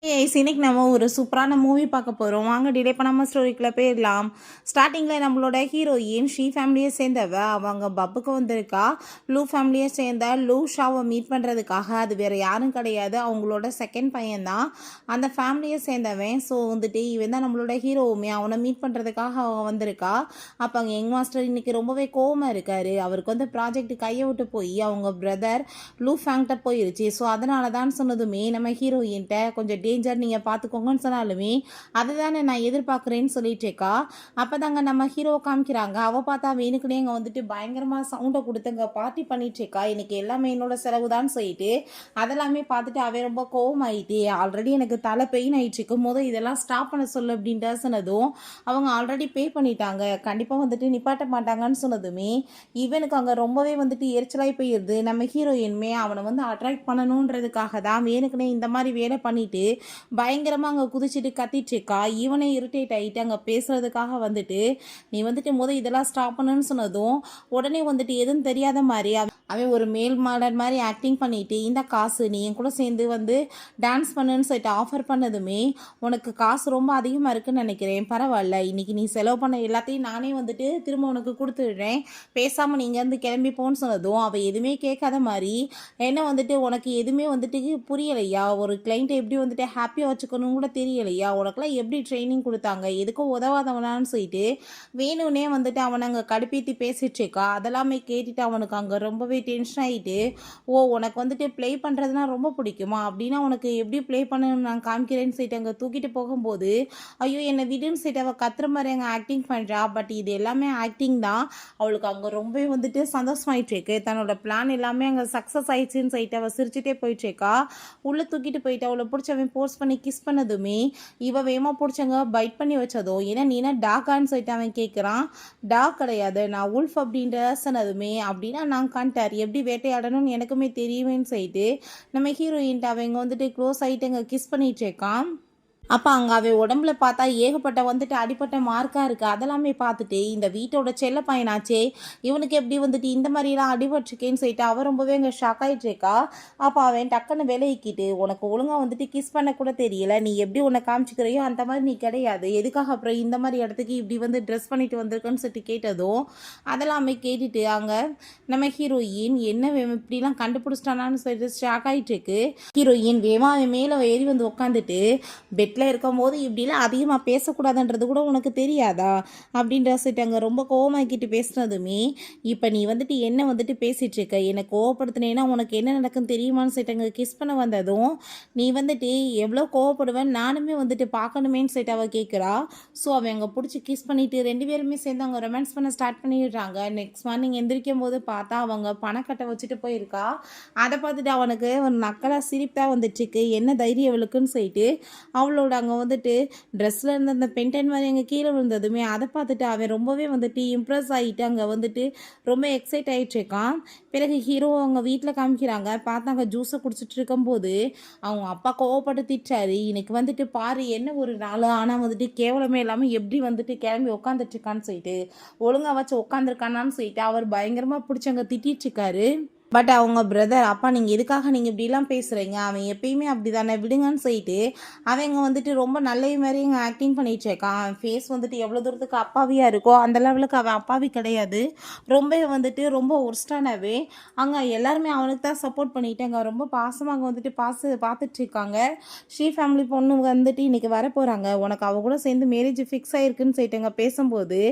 இன்னைக்கு நம்ம ஒரு சூப்பரான மூவி பார்க்க போகிறோம். வாங்க டிலே பண்ணாமல் ஸ்டோரிக்குள்ளே போயிடலாம். ஸ்டார்டிங்கில் நம்மளோட ஹீரோயின் ஷீ ஃபேமிலியை சேர்ந்தவ அவங்க பப்புக்கு வந்திருக்கா. லூ ஃபேமிலியை சேர்ந்த லூ ஷாவை மீட் பண்ணுறதுக்காக. அது வேறு யாரும் கிடையாது, அவங்களோட செகண்ட் பையன்தான் அந்த ஃபேமிலியை சேர்ந்தவன். ஸோ வந்துட்டு இவன் தான் நம்மளோட ஹீரோவுமே. அவனை மீட் பண்ணுறதுக்காக அவன் வந்திருக்கா. அப்போ அங்கே யங் மாஸ்டர் இன்றைக்கி ரொம்பவே கோவமாக இருக்கார். அவருக்கு வந்து ப்ராஜெக்ட் கையை விட்டு போய் அவங்க பிரதர் லூ ஃபேங்கிட்ட போயிருச்சு. ஸோ அதனால தான் சொன்னதுமே நம்ம ஹீரோயின்ட்ட கொஞ்சம் டேஞ்சர் நீங்கள் பார்த்துக்கோங்கன்னு சொன்னாலுமே அதுதானே நான் எதிர்பார்க்குறேன்னு சொல்லிட்டேக்கா. அப்போ தாங்க நம்ம ஹீரோவை காமிக்கிறாங்க. அவள் பார்த்தா வேணுக்குனே அங்கே வந்துட்டு பயங்கரமாக சவுண்டை கொடுத்துங்க பார்ட்டி பண்ணிட்டேக்கா. எனக்கு எல்லாமே என்னோட செலவு தான் சொல்லிட்டு அதெல்லாமே பார்த்துட்டு அவன் ரொம்ப கோவமாயிட்டே. ஆல்ரெடி எனக்கு தலை பெயின் ஆயிடுச்சு போது இதெல்லாம் ஸ்டாப் பண்ண சொல்லு அப்படின்ட்டு சொன்னதும் அவங்க ஆல்ரெடி பே பண்ணிட்டாங்க, கண்டிப்பாக வந்துட்டு நிப்பாட்ட மாட்டாங்கன்னு சொன்னதுமே இவனுக்கு அங்கே ரொம்பவே வந்துட்டு எரிச்சலாகி போயிடுது. நம்ம ஹீரோயின்மே அவனை வந்து அட்ராக்ட் பண்ணணுன்றதுக்காக தான் வேணுக்குனே இந்த மாதிரி வேலை பண்ணிட்டு பயங்கரமாக அங்கே குதிச்சுட்டு கத்திட்டு இருக்கா. இவனே இரிட்டேட் ஆகிட்டு அங்கே பேசுறதுக்காக வந்துட்டு நீ வந்துட்டு இதெல்லாம் ஸ்டாப் பண்ணுன்னு சொன்னதும் உடனே வந்துட்டு எதுவும் தெரியாத மாதிரி அவன் ஒரு மேல் மாடல் மாதிரி ஆக்டிங் பண்ணிட்டு இந்த காசு நீ என் கூட சேர்ந்து வந்து டான்ஸ் பண்ணுன்னு சொல்லிட்டு ஆஃபர் பண்ணதுமே உனக்கு காசு ரொம்ப அதிகமாக இருக்குன்னு நினைக்கிறேன், பரவாயில்ல இன்னைக்கு நீ செலவு பண்ண எல்லாத்தையும் நானே வந்துட்டு திரும்ப உனக்கு கொடுத்துடுறேன், பேசாமல் நீங்கள் வந்து கிளம்பி போன்னு சொன்னதும் அவள் எதுவுமே கேட்காத மாதிரி என்ன வந்துட்டு உனக்கு எதுவுமே வந்துட்டு புரியலையா, ஒரு கிளைண்ட்டை எப்படி வந்துட்டு ஹாப்பியாக வச்சுக்கணும் கூட தெரியலையா, உனக்குலாம் எப்படி ட்ரைனிங் கொடுத்தாங்க, எதுக்கும் உதவாதவனான்னு சொல்லிட்டு வேணும்னே வந்துட்டு அவனை அங்கே கடுப்பேற்றி பேசிட்டு இருக்கா. அதெல்லாமே கேட்டுட்டு அவனுக்கு அங்கே ரொம்பவே டென்ஷன் ஆகிட்டு ஓ உனக்கு வந்துட்டு ப்ளே பண்ணுறதுனா ரொம்ப பிடிக்குமா, அப்படின்னா உனக்கு எப்படி ப்ளே பண்ணணும்னு நான் காமிக்கிறேன்னு சொல்லிட்டு அங்கே தூக்கிட்டு போகும்போது ஐயோ என்னை விடுன்னு சொல்லிட்டு அவள் கத்துற மாதிரி அங்கே ஆக்டிங் பண்ணுறா. பட் இது எல்லாமே ஆக்டிங் தான். அவளுக்கு அங்கே ரொம்பவே வந்துட்டு சந்தோஷமாயிட்டு இருக்கு. தன்னோட பிளான் எல்லாமே அங்கே சக்ஸஸ் ஆயிடுச்சுன்னு சொல்லிட்டு அவள் சிரிச்சுட்டே போயிட்டுருக்கா. உள்ளே தூக்கிட்டு போயிட்டு அவளை பிடிச்சவன் போர்ஸ் பண்ணி கிஸ் பண்ணதுமே இவ வேகமாக பிடிச்சவங்க பைட் பண்ணி வச்சதோ ஏன்னா நீனா டாக்கான்னு சொல்லிட்டு அவன் கேட்குறான். டாக் கிடையாது நான் உல்ஃப் அப்படின்ற சொன்னதுமே அப்படின்னா நான் கண்டர் எப்படி வேட்டையாடணும்னு எனக்குமே தெரியுமேன்னு சொல்லிட்டு நம்ம ஹீரோயின்ட்டு அவங்க வந்துட்டு க்ளோஸ் ஆகிட்டு அங்கே கிஸ் பண்ணிட்டு இருக்கான். அப்போ அங்கே அவன் உடம்புல பார்த்தா ஏகப்பட்ட வந்துட்டு அடிப்பட்ட மார்க்காக இருக்குது. அதெல்லாமே பார்த்துட்டு இந்த வீட்டோட செல்ல பையனாச்சே இவனுக்கு எப்படி வந்துட்டு இந்த மாதிரிலாம் அடிபட்டுருக்கேன்னு சொல்லிட்டு அவன் ரொம்பவே அங்கே ஷாக் ஆகிட்டுருக்கா. அப்போ அவன் டக்குன்னு விலகிக்கிட்டு உனக்கு ஒழுங்காக வந்துட்டு கிஸ் பண்ண கூட தெரியல, நீ எப்படி உன்னை காமிச்சிக்கிறையோ அந்த மாதிரி நீ கிடையாது, எதுக்காக அப்புறம் இந்த மாதிரி இடத்துக்கு இப்படி வந்து ட்ரெஸ் பண்ணிட்டு வந்திருக்குன்னு சொல்லிட்டு கேட்டதும் அதெல்லாமே கேட்டுட்டு அங்கே நம்ம ஹீரோயின் என்ன இப்படிலாம் கண்டுபிடிச்சிட்டானான்னு சொல்லிட்டு ஷாக் ஆகிட்டுருக்கு. ஹீரோயின் வேமா அவன் மேலே ஏறி வந்து உட்காந்துட்டு பெட் இருக்கும்போது இப்படிலாம் அதிகமாக பேசக்கூடாதுன்றது கூட உனக்கு தெரியாதா அப்படின்ற சொல்லிட்டாங்க. ரொம்ப கோவமாக்கிட்டு பேசுனதுமே இப்போ நீ வந்துட்டு என்ன வந்துட்டு பேசிகிட்டு இருக்க, என்னை கோவப்படுத்தினேன்னா உனக்கு என்ன நடக்குன்னு தெரியுமான்னு சொல்லிட்டாங்க. கிஸ் பண்ண வந்ததும் நீ வந்துட்டு எவ்வளோ கோவப்படுவேன் நானுமே வந்துட்டு பார்க்கணுமேன்னு சொல்லிட்டு அவள் கேட்குறா. ஸோ அவன் அங்கே பிடிச்சி கிஸ் பண்ணிவிட்டு ரெண்டு பேருமே சேர்ந்து அவங்க ரொமான்ஸ் பண்ண ஸ்டார்ட் பண்ணிடுறாங்க. நெக்ஸ்ட் மார்னிங் எந்திரிக்கும் போது பார்த்தா அவங்க பணக்கட்டை வச்சுட்டு போயிருக்கா. அதை பார்த்துட்டு அவனுக்கு ஒரு நக்கலாக சிரிப்பாக வந்துட்டுருக்கு. என்ன தைரியம் அவளுக்குன்னு சொல்லிட்டு அவளோட அங்கே வந்துட்டு ட்ரெஸ்ஸில் இருந்த அந்த பென்டன் மாதிரி அங்கே கீழே விழுந்ததுமே அதை பார்த்துட்டு அவன் ரொம்பவே வந்துட்டு இம்ப்ரெஸ் ஆகிட்டு அங்கே வந்துட்டு ரொம்ப எக்ஸைட் ஆகிட்டுருக்கான். பிறகு ஹீரோ அவங்க வீட்டில் காமிக்கிறாங்க. பார்த்து அங்கே ஜூஸை குடிச்சிட்டு இருக்கும்போது அவங்க அப்பா கோவப்பட்டு திட்டாரு, இன்னைக்கு வந்துட்டு பாரு என்ன ஒரு நாள் ஆனால் வந்துட்டு கேவலமே இல்லாமல் எப்படி வந்துட்டு கிளம்பி உட்காந்துட்ருக்கான்னு சொல்லிட்டு ஒழுங்காக வச்சு உட்காந்துருக்கானான்னு சொல்லிட்டு அவர் பயங்கரமாக பிடிச்சி அங்கே திட்டிகிட்ருக்காரு. பட் அவங்க பிரதர் அப்பா நீங்கள் எதுக்காக நீங்கள் இப்படிலாம் பேசுகிறீங்க, அவன் எப்பயுமே அப்படி தானே விடுங்கன்னு சொல்லிட்டு அவங்க வந்துட்டு ரொம்ப நல்ல மாதிரி இங்கே ஆக்டிங் பண்ணிட்டு இருக்கான். அவன் ஃபேஸ் வந்துட்டு எவ்வளோ தூரத்துக்கு அப்பாவியாக இருக்கோ அந்த லெவலுக்கு அவன் அப்பாவி கிடையாது, ரொம்ப வந்துட்டு ரொம்ப ஒர்ஸ்டானவே. அங்கே எல்லாருமே அவனுக்கு தான் சப்போர்ட் பண்ணிட்டு அங்கே ரொம்ப பாசமாக அங்கே வந்துட்டு பார்த்துட்டு இருக்காங்க. ஸ்ரீ ஃபேமிலி பொண்ணு வந்துட்டு இன்றைக்கி வர போகிறாங்க, உனக்கு அவ கூட சேர்ந்து மேரேஜ் ஃபிக்ஸ் ஆகிருக்குன்னு சொல்லிட்டு அங்கே பேசும்போது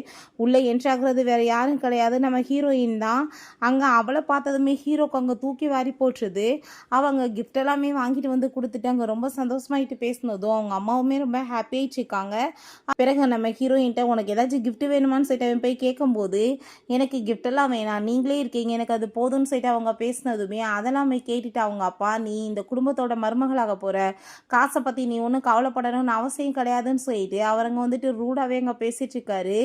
உள்ளே என்ட்ராகிறது வேறு யாரும் கிடையாது நம்ம ஹீரோயின் தான். அங்கே அவளை பார்த்ததுமே ஹீரோக்கு அங்கே தூக்கி வாரி போட்டுருது. அவங்க கிஃப்ட் எல்லாமே வாங்கிட்டு வந்து கொடுத்துட்டு அங்கே ரொம்ப சந்தோஷமாயிட்டு பேசினதும் அவங்க அம்மாவுமே ரொம்ப ஹாப்பியாகிட்டு இருக்காங்க. பிறகு நம்ம ஹீரோயின்ட்ட உனக்கு ஏதாச்சும் கிஃப்ட் வேணுமான்னு சொல்லிட்டு அவன் போய் கேட்கும்போது எனக்கு கிஃப்டெல்லாம் வேணாம் நீங்களே இருக்கீங்க எனக்கு அது போதும்னு சொல்லிட்டு அவங்க பேசினதுமே அதெல்லாமே கேட்டுட்டு அவங்க அப்பா நீ இந்த குடும்பத்தோட மருமகளாக போகிற, காசை பற்றி நீ ஒன்றும் கவலைப்படணும்னு அவசியம் கிடையாதுன்னு சொல்லிட்டு அவருங்க வந்துட்டு ரூடாகவே அங்கே பேசிகிட்டு இருக்காரு.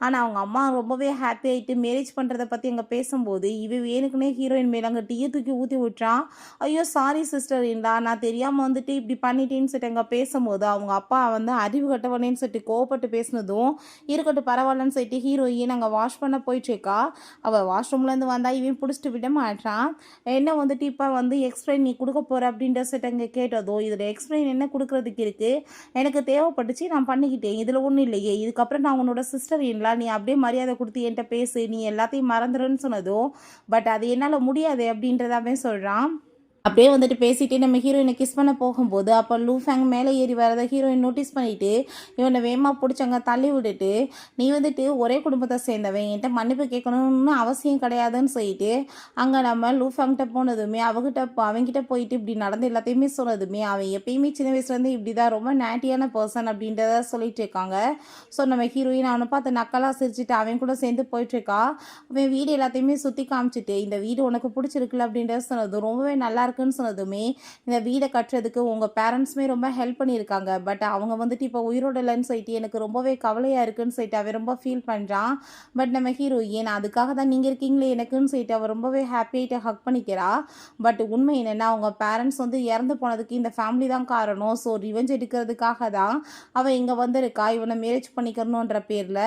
ஆனால் அவங்க அம்மா ரொம்பவே ஹாப்பி ஆகிட்டு மேரேஜ் பண்ணுறதை பற்றி அங்கே பேசும்போது இவ வேணுக்குன்னே ஹீரோயின் ஹீரோயின் மேலே அங்கே டீயை தூக்கி ஊற்றி விட்டுறான். ஐயோ சாரி சிஸ்டர் இன்லா, நான் தெரியாமல் வந்துட்டு இப்படி பண்ணிட்டேன்னு சொல்லிட்டு அங்கே பேசும்போது அவங்க அப்பா வந்து அறிவு கட்டவனேன்னு சொல்லிட்டு கோவப்பட்டு பேசினதும் இருக்கட்டும் பரவாயில்லன்னு சொல்லிட்டு ஹீரோயின் அங்கே வாஷ் பண்ண போயிட்டுருக்கா. அவள் வாஷ்ரூம்லேருந்து வந்தால் இவன் பிடிச்சிட்டு விட மாட்டான். என்ன வந்துட்டு இப்போ வந்து எக்ஸ்பிளைன் நீ கொடுக்க போகிற அப்படின்ற சொல்லிட்டு அங்கே கேட்டதோ இதில் எக்ஸ்பிளைன் என்ன கொடுக்குறதுக்கு இருக்குது, எனக்கு தேவைப்பட்டுச்சு நான் பண்ணிக்கிட்டேன், இதில் ஒன்றும் இல்லையே, இதுக்கப்புறம் நான் உன்னோட சிஸ்டர் இன்லா, நீ அப்படியே மரியாதை கொடுத்து என்கிட்ட பேசு, நீ எல்லாத்தையும் மறந்துடுன்னு சொன்னதும் பட் அது என்னால் முடியாது அப்படின்றதாவே சொல்கிறான். அப்படியே வந்துட்டு பேசிகிட்டே நம்ம ஹீரோயினை கிஸ் பண்ண போகும்போது அப்போ லூ ஃபேங் மேலே ஏறி வரதை ஹீரோயின் நோட்டீஸ் பண்ணிவிட்டு இவனை வேகமாக பிடிச்சவங்க தள்ளி விட்டுட்டு, நீ வந்துட்டு ஒரே குடும்பத்தை சேர்ந்தவன், என்கிட்ட மன்னிப்பு கேட்கணும்னு அவசியம் கிடையாதுன்னு சொல்லிட்டு அங்கே நம்ம லூ ஃபேங்கிட்ட போனதுமே அவங்ககிட்ட போயிட்டு இப்படி நடந்து எல்லாத்தையுமே சொன்னதுமே அவன் எப்பயுமே சின்ன வயசுலேருந்து இப்படி தான் ரொம்ப நேட்டியான பர்சன் அப்படின்றத சொல்லிட்டு இருக்காங்க. ஸோ நம்ம ஹீரோயின் அவனை பார்த்து நக்கலாக சிரிச்சுட்டு அவன் கூட சேர்ந்து போயிட்டுருக்கா. அவன் வீடு எல்லாத்தையுமே சுற்றி காமிச்சிட்டு இந்த வீடு உனக்கு பிடிச்சிருக்குல்ல அப்படின்றத சொன்னது ரொம்பவே நல்லா இருக்குன்னு சொன்னதுமே இந்த வீடை கட்டுறதுக்கு உங்கள் பேரண்ட்ஸுமே ரொம்ப ஹெல்ப் பண்ணியிருக்காங்க, பட் அவங்க வந்துட்டு இப்போ உயிரோட இல்லைன்னு சொல்லிட்டு எனக்கு ரொம்பவே கவலையாக இருக்குன்னு சொல்லிட்டு அவன் ரொம்ப ஃபீல் பண்ணுறான். பட் நம்ம ஹீரோயின் அதுக்காக தான் நீங்கள் இருக்கீங்களே எனக்குன்னு சொல்லிட்டு அவள் ரொம்பவே ஹாப்பியாகிட்டு ஹக் பண்ணிக்கிறா. பட் உண்மை என்னென்னா அவங்க பேரண்ட்ஸ் வந்து இறந்து போனதுக்கு இந்த ஃபேமிலி தான் காரணம். ஸோ ரிவெஞ்ச் எடுக்கிறதுக்காக தான் அவள் இங்கே வந்திருக்கா இவனை மேரேஜ் பண்ணிக்கணுன்ற பேரில்.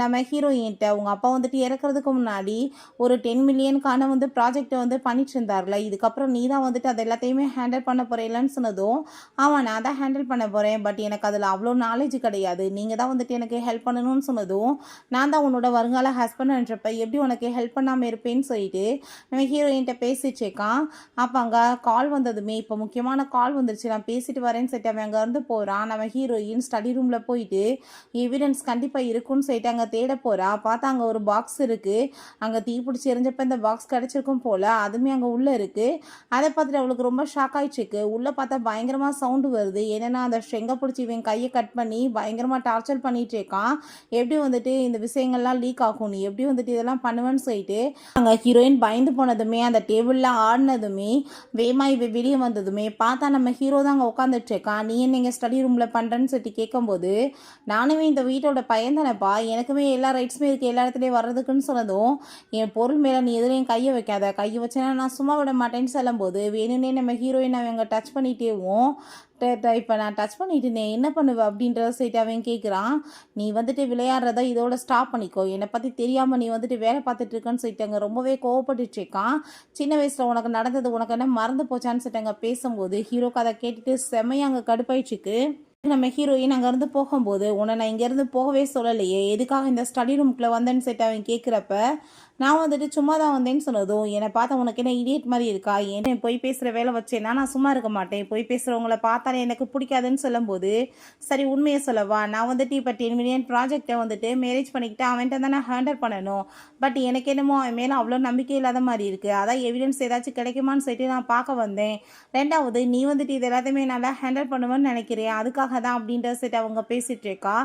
நம்ம ஹீரோயின்ட்ட உங்கள் அப்பா வந்துட்டு இறக்குறதுக்கு முன்னாடி ஒரு 10 மில்லியனுக்கான வந்து ப்ராஜெக்டை வந்து பண்ணிட்டு இருந்தார்ல, இதுக்கப்புறம் நீ தான் வந்துட்டு அது எல்லாத்தையுமே ஹேண்டில் பண்ண போகிறீங்களன்னு சொன்னதும் ஆமாம் நான் தான் ஹேண்டில் பண்ண போகிறேன், பட் எனக்கு அதில் அவ்வளோ நாலேஜ் கிடையாது, நீங்கள் தான் வந்துட்டு எனக்கு ஹெல்ப் பண்ணணும்னு சொன்னதும் நான் தான் உன்னோட வருங்கால ஹஸ்பண்ட்ன்றப்ப எப்படி உனக்கு ஹெல்ப் பண்ணாமல் இருப்பேன்னு சொல்லிட்டு நம்ம ஹீரோயின்ட்ட பேசிட்டு இருக்கான். அப்போ அங்கே கால் வந்ததுமே இப்போ முக்கியமான கால் வந்துருச்சு நான் பேசிட்டு வரேன்னு சொல்லிட்டு அவன் அங்கேருந்து போகிறான். நம்ம ஹீரோயின் ஸ்டடி ரூமில் போயிட்டு எவிடன்ஸ் கண்டிப்பாக இருக்குன்னு சொல்லிட்டு அங்கே தேட போகிறா. பார்த்தா அங்கே ஒரு பாக்ஸ் இருக்குது, அங்கே தீ பிடிச்சி எரிஞ்சப்போ இந்த பாக்ஸ் கிடச்சிருக்கும் போல், அதுவுமே அங்கே உள்ளே இருக்குது. அதை பார்த்துட்டு அவளுக்கு ரொம்ப ஷாக் ஆகிடுச்சிருக்கு. உள்ளே பார்த்தா பயங்கரமாக சவுண்டு வருது, என்னென்னா அந்த ஷெங்கை பிடிச்சி இவன் கையை கட் பண்ணி பயங்கரமாக டார்ச்சர் பண்ணிகிட்டு இருக்கான். எப்படி வந்துட்டு இந்த விஷயங்கள்லாம் லீக் ஆகும், நீ எப்படி வந்துட்டு இதெல்லாம் பண்ணுவேன்னு சொல்லிட்டு அங்கே ஹீரோயின் பயந்து போனதுமே அந்த டேபிளில் ஆடினதுமே வேமா இவ வெளியே வந்ததுமே பார்த்தா நம்ம ஹீரோ தான் அங்கே உட்காந்துட்டு இருக்கான். நீ என்ன இங்கே ஸ்டடி ரூமில் பண்ணுறேன்னு சொல்லிட்டு கேட்கும்போது நானுமே இந்த வீட்டோட பையன் தானேப்பா, எனக்குமே எல்லா ரைட்ஸுமே இருக்குது எல்லா இடத்துலையும் வர்றதுக்குன்னு சொன்னதும் என் பொருள் மேலே நீ எதுலையும் கையை வைக்காத, கையை வச்சேன்னா நான் சும்மா விட மாட்டேன்னு சொல்லும்போது வேணும்னே நம்ம ஹீரோயின் அவங்க டச் பண்ணிட்டேவும் இப்போ நான் டச் பண்ணிட்டு என்ன பண்ணுவேன் அப்படின்றத சைட்டு அவன் கேட்குறான். நீ வந்துட்டு விளையாடுறத இதோட ஸ்டாப் பண்ணிக்கோ, என்னை பற்றி தெரியாமல் நீ வந்துட்டு வேலை பார்த்துட்டு இருக்கன்னு சொல்லிட்டு அங்கே ரொம்பவே கோவப்பட்டுட்டு இருக்கான். சின்ன வயசில் உனக்கு நடந்தது உனக்கு என்ன மறந்து போச்சான்னு சொல்லிட்டு அங்கே பேசும்போது ஹீரோக்கு அதை கேட்டுட்டு செம்மையாக அங்கே கடுப்பாயிடுச்சுக்கு. நம்ம ஹீரோயின் அங்கேருந்து போகும்போது உன்னை நான் இங்கேருந்து போகவே சொல்லலையே, எதுக்காக இந்த ஸ்டடி ரூம்குள்ளே வந்தேன்னு சொல்லிட்டு அவன் கேட்குறப்ப நான் வந்துட்டு சும்மா தான் வந்தேன்னு சொன்னதும் என்னை பார்த்தா உனக்கு என்ன இடியட் மாதிரி இருக்கா, ஏன்னா போய் பேசுகிற வேலை வச்சேன்னா நான் சும்மா இருக்க மாட்டேன், போய் பேசுகிறவங்கள பார்த்தாலே எனக்கு பிடிக்காதுன்னு சொல்லும்போது சரி உண்மையை சொல்லவா, நான் வந்துட்டு இப்போ 10 மில்லியன் ப்ராஜெக்டை வந்துட்டு மேரேஜ் பண்ணிக்கிட்டு அவன்கிட்ட தான் நான் ஹேண்டில் பண்ணணும், பட் எனக்கு என்னமோ அவன் மேலே அவ்வளோ நம்பிக்கை இல்லாத மாதிரி இருக்குது, அதான் எவிடன்ஸ் ஏதாச்சும் கிடைக்குமான்னு சொல்லிட்டு நான் பார்க்க வந்தேன். ரெண்டாவது நீ வந்துட்டு இது எல்லாத்தையுமே நல்லா ஹேண்டில் பண்ணுவேன்னு நினைக்கிறேன், அதுக்காக தான் அப்படின்ற செட் அவங்க பேசிகிட்டு இருக்கா.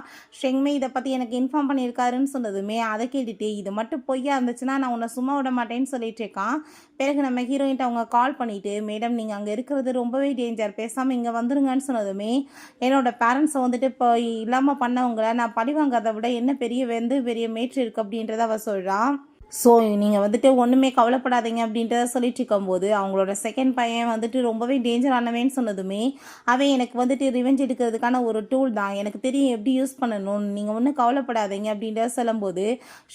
ஷெங்மே இதை பற்றி எனக்கு இன்ஃபார்ம் பண்ணியிருக்காருன்னு சொன்னதுமே அதை கேட்டுட்டு இது மட்டும் பொய்யா இருந்துச்சுன்னா நான் உன்னை சும்மா விட மாட்டேன்னு சொல்லிட்டு இருக்கான். பிறகு நம்ம ஹீரோயின்ட்ட அவங்க கால் பண்ணிவிட்டு மேடம் நீங்கள் அங்கே இருக்கிறது ரொம்பவே டேஞ்சர், பேசாமல் இங்கே வந்துருங்கன்னு சொன்னதுமே என்னோட பேரண்ட்ஸை வந்துட்டு இப்போ இல்லாமல் பண்ணவங்கள நான் பழி வாங்கிறத விட என்ன பெரிய மேட்ரு இருக்குது அப்படின்றத அவள் சொல்கிறான். ஸோ நீங்கள் வந்துட்டு ஒன்றுமே கவலைப்படாதீங்க அப்படின்றத சொல்லிட்டு இருக்கும்போது அவங்களோட செகண்ட் பையன் வந்துட்டு ரொம்பவே டேஞ்சரானவேன்னு சொன்னதுமே அவன் எனக்கு வந்துட்டு ரிவெஞ்ச் எடுக்கிறதுக்கான ஒரு டூல் தான், எனக்கு தெரியும் எப்படி யூஸ் பண்ணணும், நீங்கள் ஒன்றும் கவலைப்படாதீங்க அப்படின்றத சொல்லும்போது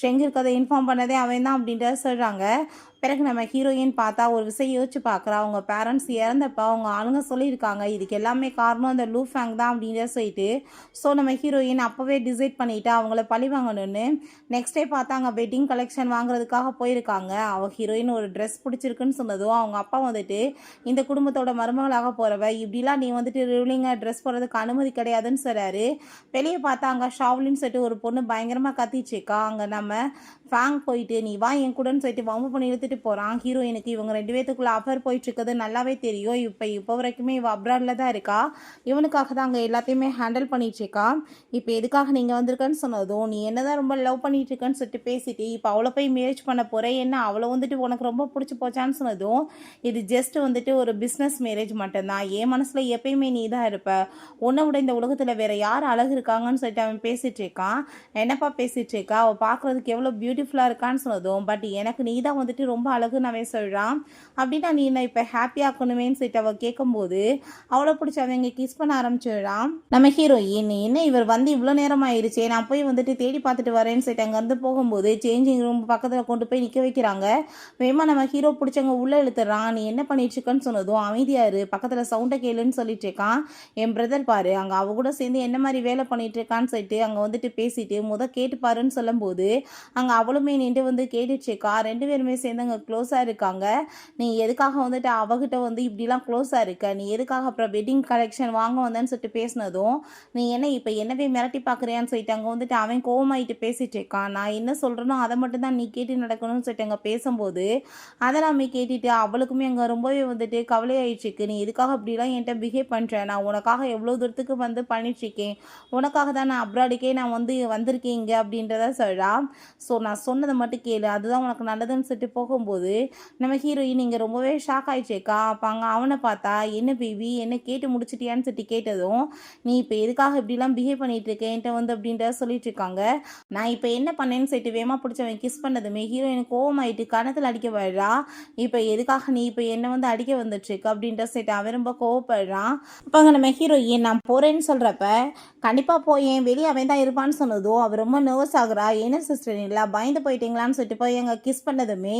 ஷெங்கிற்கு அதை இன்ஃபார்ம் பண்ணதே அவன் தான் அப்படின்றத சொல்கிறாங்க. பிறகு நம்ம ஹீரோயின் பார்த்தா ஒரு விஷயம் யோசிச்சு பார்க்குறா, அவங்க பேரண்ட்ஸ் இறந்தப்ப அவங்க ஆளுங்க சொல்லியிருக்காங்க இதுக்கு எல்லாமே காரணம் அந்த லூ ஃபேங் தான் அப்படின்ற சொல்லிட்டு. ஸோ நம்ம ஹீரோயின் அப்போவே டிசைட் பண்ணிவிட்டு அவங்கள பழி வாங்கணும்னு நெக்ஸ்ட் டே பார்த்தா அங்கே வெட்டிங் கலெக்ஷன் வாங்குறதுக்காக போயிருக்காங்க. அவள் ஹீரோயின் ஒரு ட்ரெஸ் பிடிச்சிருக்குன்னு சொன்னதும் அவங்க அப்பா வந்துட்டு இந்த குடும்பத்தோட மருமகளாக போகிறவ இப்படிலாம் நீ வந்துட்டு ரிவ்லிங்காக ட்ரெஸ் போடுறதுக்கு அனுமதி கிடையாதுன்னு சொல்கிறாரு. வெளியே பார்த்தா அங்கே ஷாவ்லின்னு சொல்லிட்டு ஒரு பொண்ணு பயங்கரமாக கத்திச்சிருக்கா. அங்கே நம்ம ஃபேங் போயிட்டு நீ வா என் கூடன்னு சொல்லிட்டு வம்பு பண்ணி இழுத்துட்டு போகிறான். ஹீரோயினுக்கு இவங்க 2 பேத்துக்குள்ளே அஃபேர் போயிட்டுருக்குது நல்லாவே தெரியும். இப்போ வரைக்குமே இவள் அப்ராடில் தான் இருக்கா, இவனுக்காக தான் அங்கே எல்லாத்தையுமே ஹேண்டில் பண்ணிகிட்ருக்கா. இப்போ எதுக்காக நீங்கள் வந்திருக்கன்னு சொன்னதும் நீ என்ன தான் ரொம்ப லவ் பண்ணிகிட்ருக்கன்னு சொல்லிட்டு பேசிட்டு இப்போ அவளை போய் மேரேஜ் பண்ண போகிறேன், என்ன அவளை வந்துட்டு உனக்கு ரொம்ப பிடிச்சி போச்சான்னு சொன்னதும் இது ஜஸ்ட் வந்துட்டு ஒரு பிஸ்னஸ் மேரேஜ் மட்டும்தான், என் மனசில் எப்பயுமே நீ தான் இருப்ப, உன்னை விட இந்த உலகத்தில் வேறு யார் அழகு இருக்காங்கன்னு சொல்லிட்டு அவன் பேசிகிட்டு இருக்கான். என்னப்பா பேசிகிட்டு இருக்கா, அவள் பார்க்குறதுக்கு எவ்வளோ பியூட்டி பியூட்டிஃபுல்லாக இருக்கான்னு சொன்னதும், பட் எனக்கு நீ தான் வந்துட்டு ரொம்ப அழகுன்னு அவன் சொல்கிறான். அப்படின்னா நீ என்ன இப்போ ஹாப்பி ஆக்கணுமேன்னு சொல்லிட்டு அவள் கேட்கும்போது அவளை பிடிச்சி அவங்க கிஸ் பண்ண ஆரம்பிச்சிடுறான். நம்ம ஹீரோயின் என்ன இவர் வந்து இவ்வளோ நேரம் ஆயிடுச்சே, நான் போய் வந்துட்டு தேடி பார்த்துட்டு வரேன்னு சொல்லிட்டு அங்கேருந்து போகும்போது சேஞ்சிங் ரூம் பக்கத்தில் கொண்டு போய் நிற்க வைக்கிறாங்க. வேமா நம்ம ஹீரோ பிடிச்சவங்க உள்ளே இழுத்துறான். நீ என்ன பண்ணிட்டு இருக்கன்னு சொன்னதும் அமைதியாரு, பக்கத்தில் சவுண்டை கேளுன்னு சொல்லிட்டு இருக்கான். என் பிரதர் பாரு அங்கே அவ கூட சேர்ந்து என்ன மாதிரி வேலை பண்ணிட்டு இருக்கான்னு சொல்லிட்டு அங்கே வந்துட்டு பேசிட்டு கேட்டு பாருன்னு சொல்லும்போது அங்கே அவளுமே நின்று வந்து கேட்டுச்சுக்கா. 2 பேருமே சேர்ந்து அங்கே க்ளோஸாக இருக்காங்க. நீ எதுக்காக வந்துட்டு அவகிட்ட வந்து இப்படிலாம் க்ளோஸாக இருக்க, நீ எதுக்காக அப்புறம் வெட்டிங் கலெக்ஷன் வாங்க வந்தேன்னு சொல்லிட்டு பேசினதும், நீ என்ன இப்போ என்னவே மிரட்டி பார்க்குறியான்னு சொல்லிட்டு அங்கே வந்துட்டு அவன் கோவமாயிட்டு பேசிட்டு இருக்கான். நான் என்ன சொல்கிறேனோ அதை மட்டும் தான் நீ கேட்டு நடக்கணும்னு சொல்லிட்டு அங்கே பேசும்போது அதெல்லாமே கேட்டுட்டு அவளுக்குமே அங்கே ரொம்பவே வந்துட்டு கவலையாயிடுச்சுக்கு. நீ எதுக்காக இப்படிலாம் என்கிட்ட பிஹேவ் பண்ணுறேன், நான் உனக்காக எவ்வளோ தூரத்துக்கு வந்து பண்ணிட்டுருக்கேன், உனக்காக தான் நான் அப்ராடுக்கே நான் வந்து வந்திருக்கேன் இங்கே அப்படின்றத சொல்கிறா. ஸோ நான் சொன்னதை மட்டும் கேளு, அதுதான் உனக்கு நல்லதுன்னு சொல்லிட்டு போகும்போது நம்ம ஹீரோயின் இங்கே ரொம்பவே ஷாக் ஆயிடுச்சேக்கா. அப்போ அங்கே அவனை பார்த்தா என்ன பேபி என்ன கேட்டு முடிச்சிட்டியான்னு சொல்லிட்டு கேட்டதும், நீ இப்போ எதுக்காக இப்படிலாம் பிஹேவ் பண்ணிட்டு இருக்கேன் என்கிட்ட வந்து அப்படின்றத சொல்லிட்டு இருக்காங்க. நான் இப்போ என்ன பண்ணேன்னு சொல்லிட்டு வேமா பிடிச்சவன் கிஸ் பண்ணதுமே ஹீரோயின் கோவமாயிட்டு கணத்தில் அடிக்க வர்றா. இப்போ எதுக்காக நீ இப்போ என்ன வந்து அடிக்க வந்துட்டுருக்கு அப்படின்ற சொல்லிட்டு அவன் ரொம்ப கோவப்படுறான். இப்போ அங்கே நம்ம ஹீரோயின் நான் போகிறேன்னு சொல்கிறப்ப கண்டிப்பாக போயேன் வெளியே அவன் தான் இருப்பான்னு சொன்னதும் அவர் ரொம்ப நர்வஸ் ஆகுறா. என்ன சிஸ்டர் இல்லை பயந்து போயிட்டீங்களான்னு சொல்லிட்டு போய் அங்கே கிஸ் பண்ணதுமே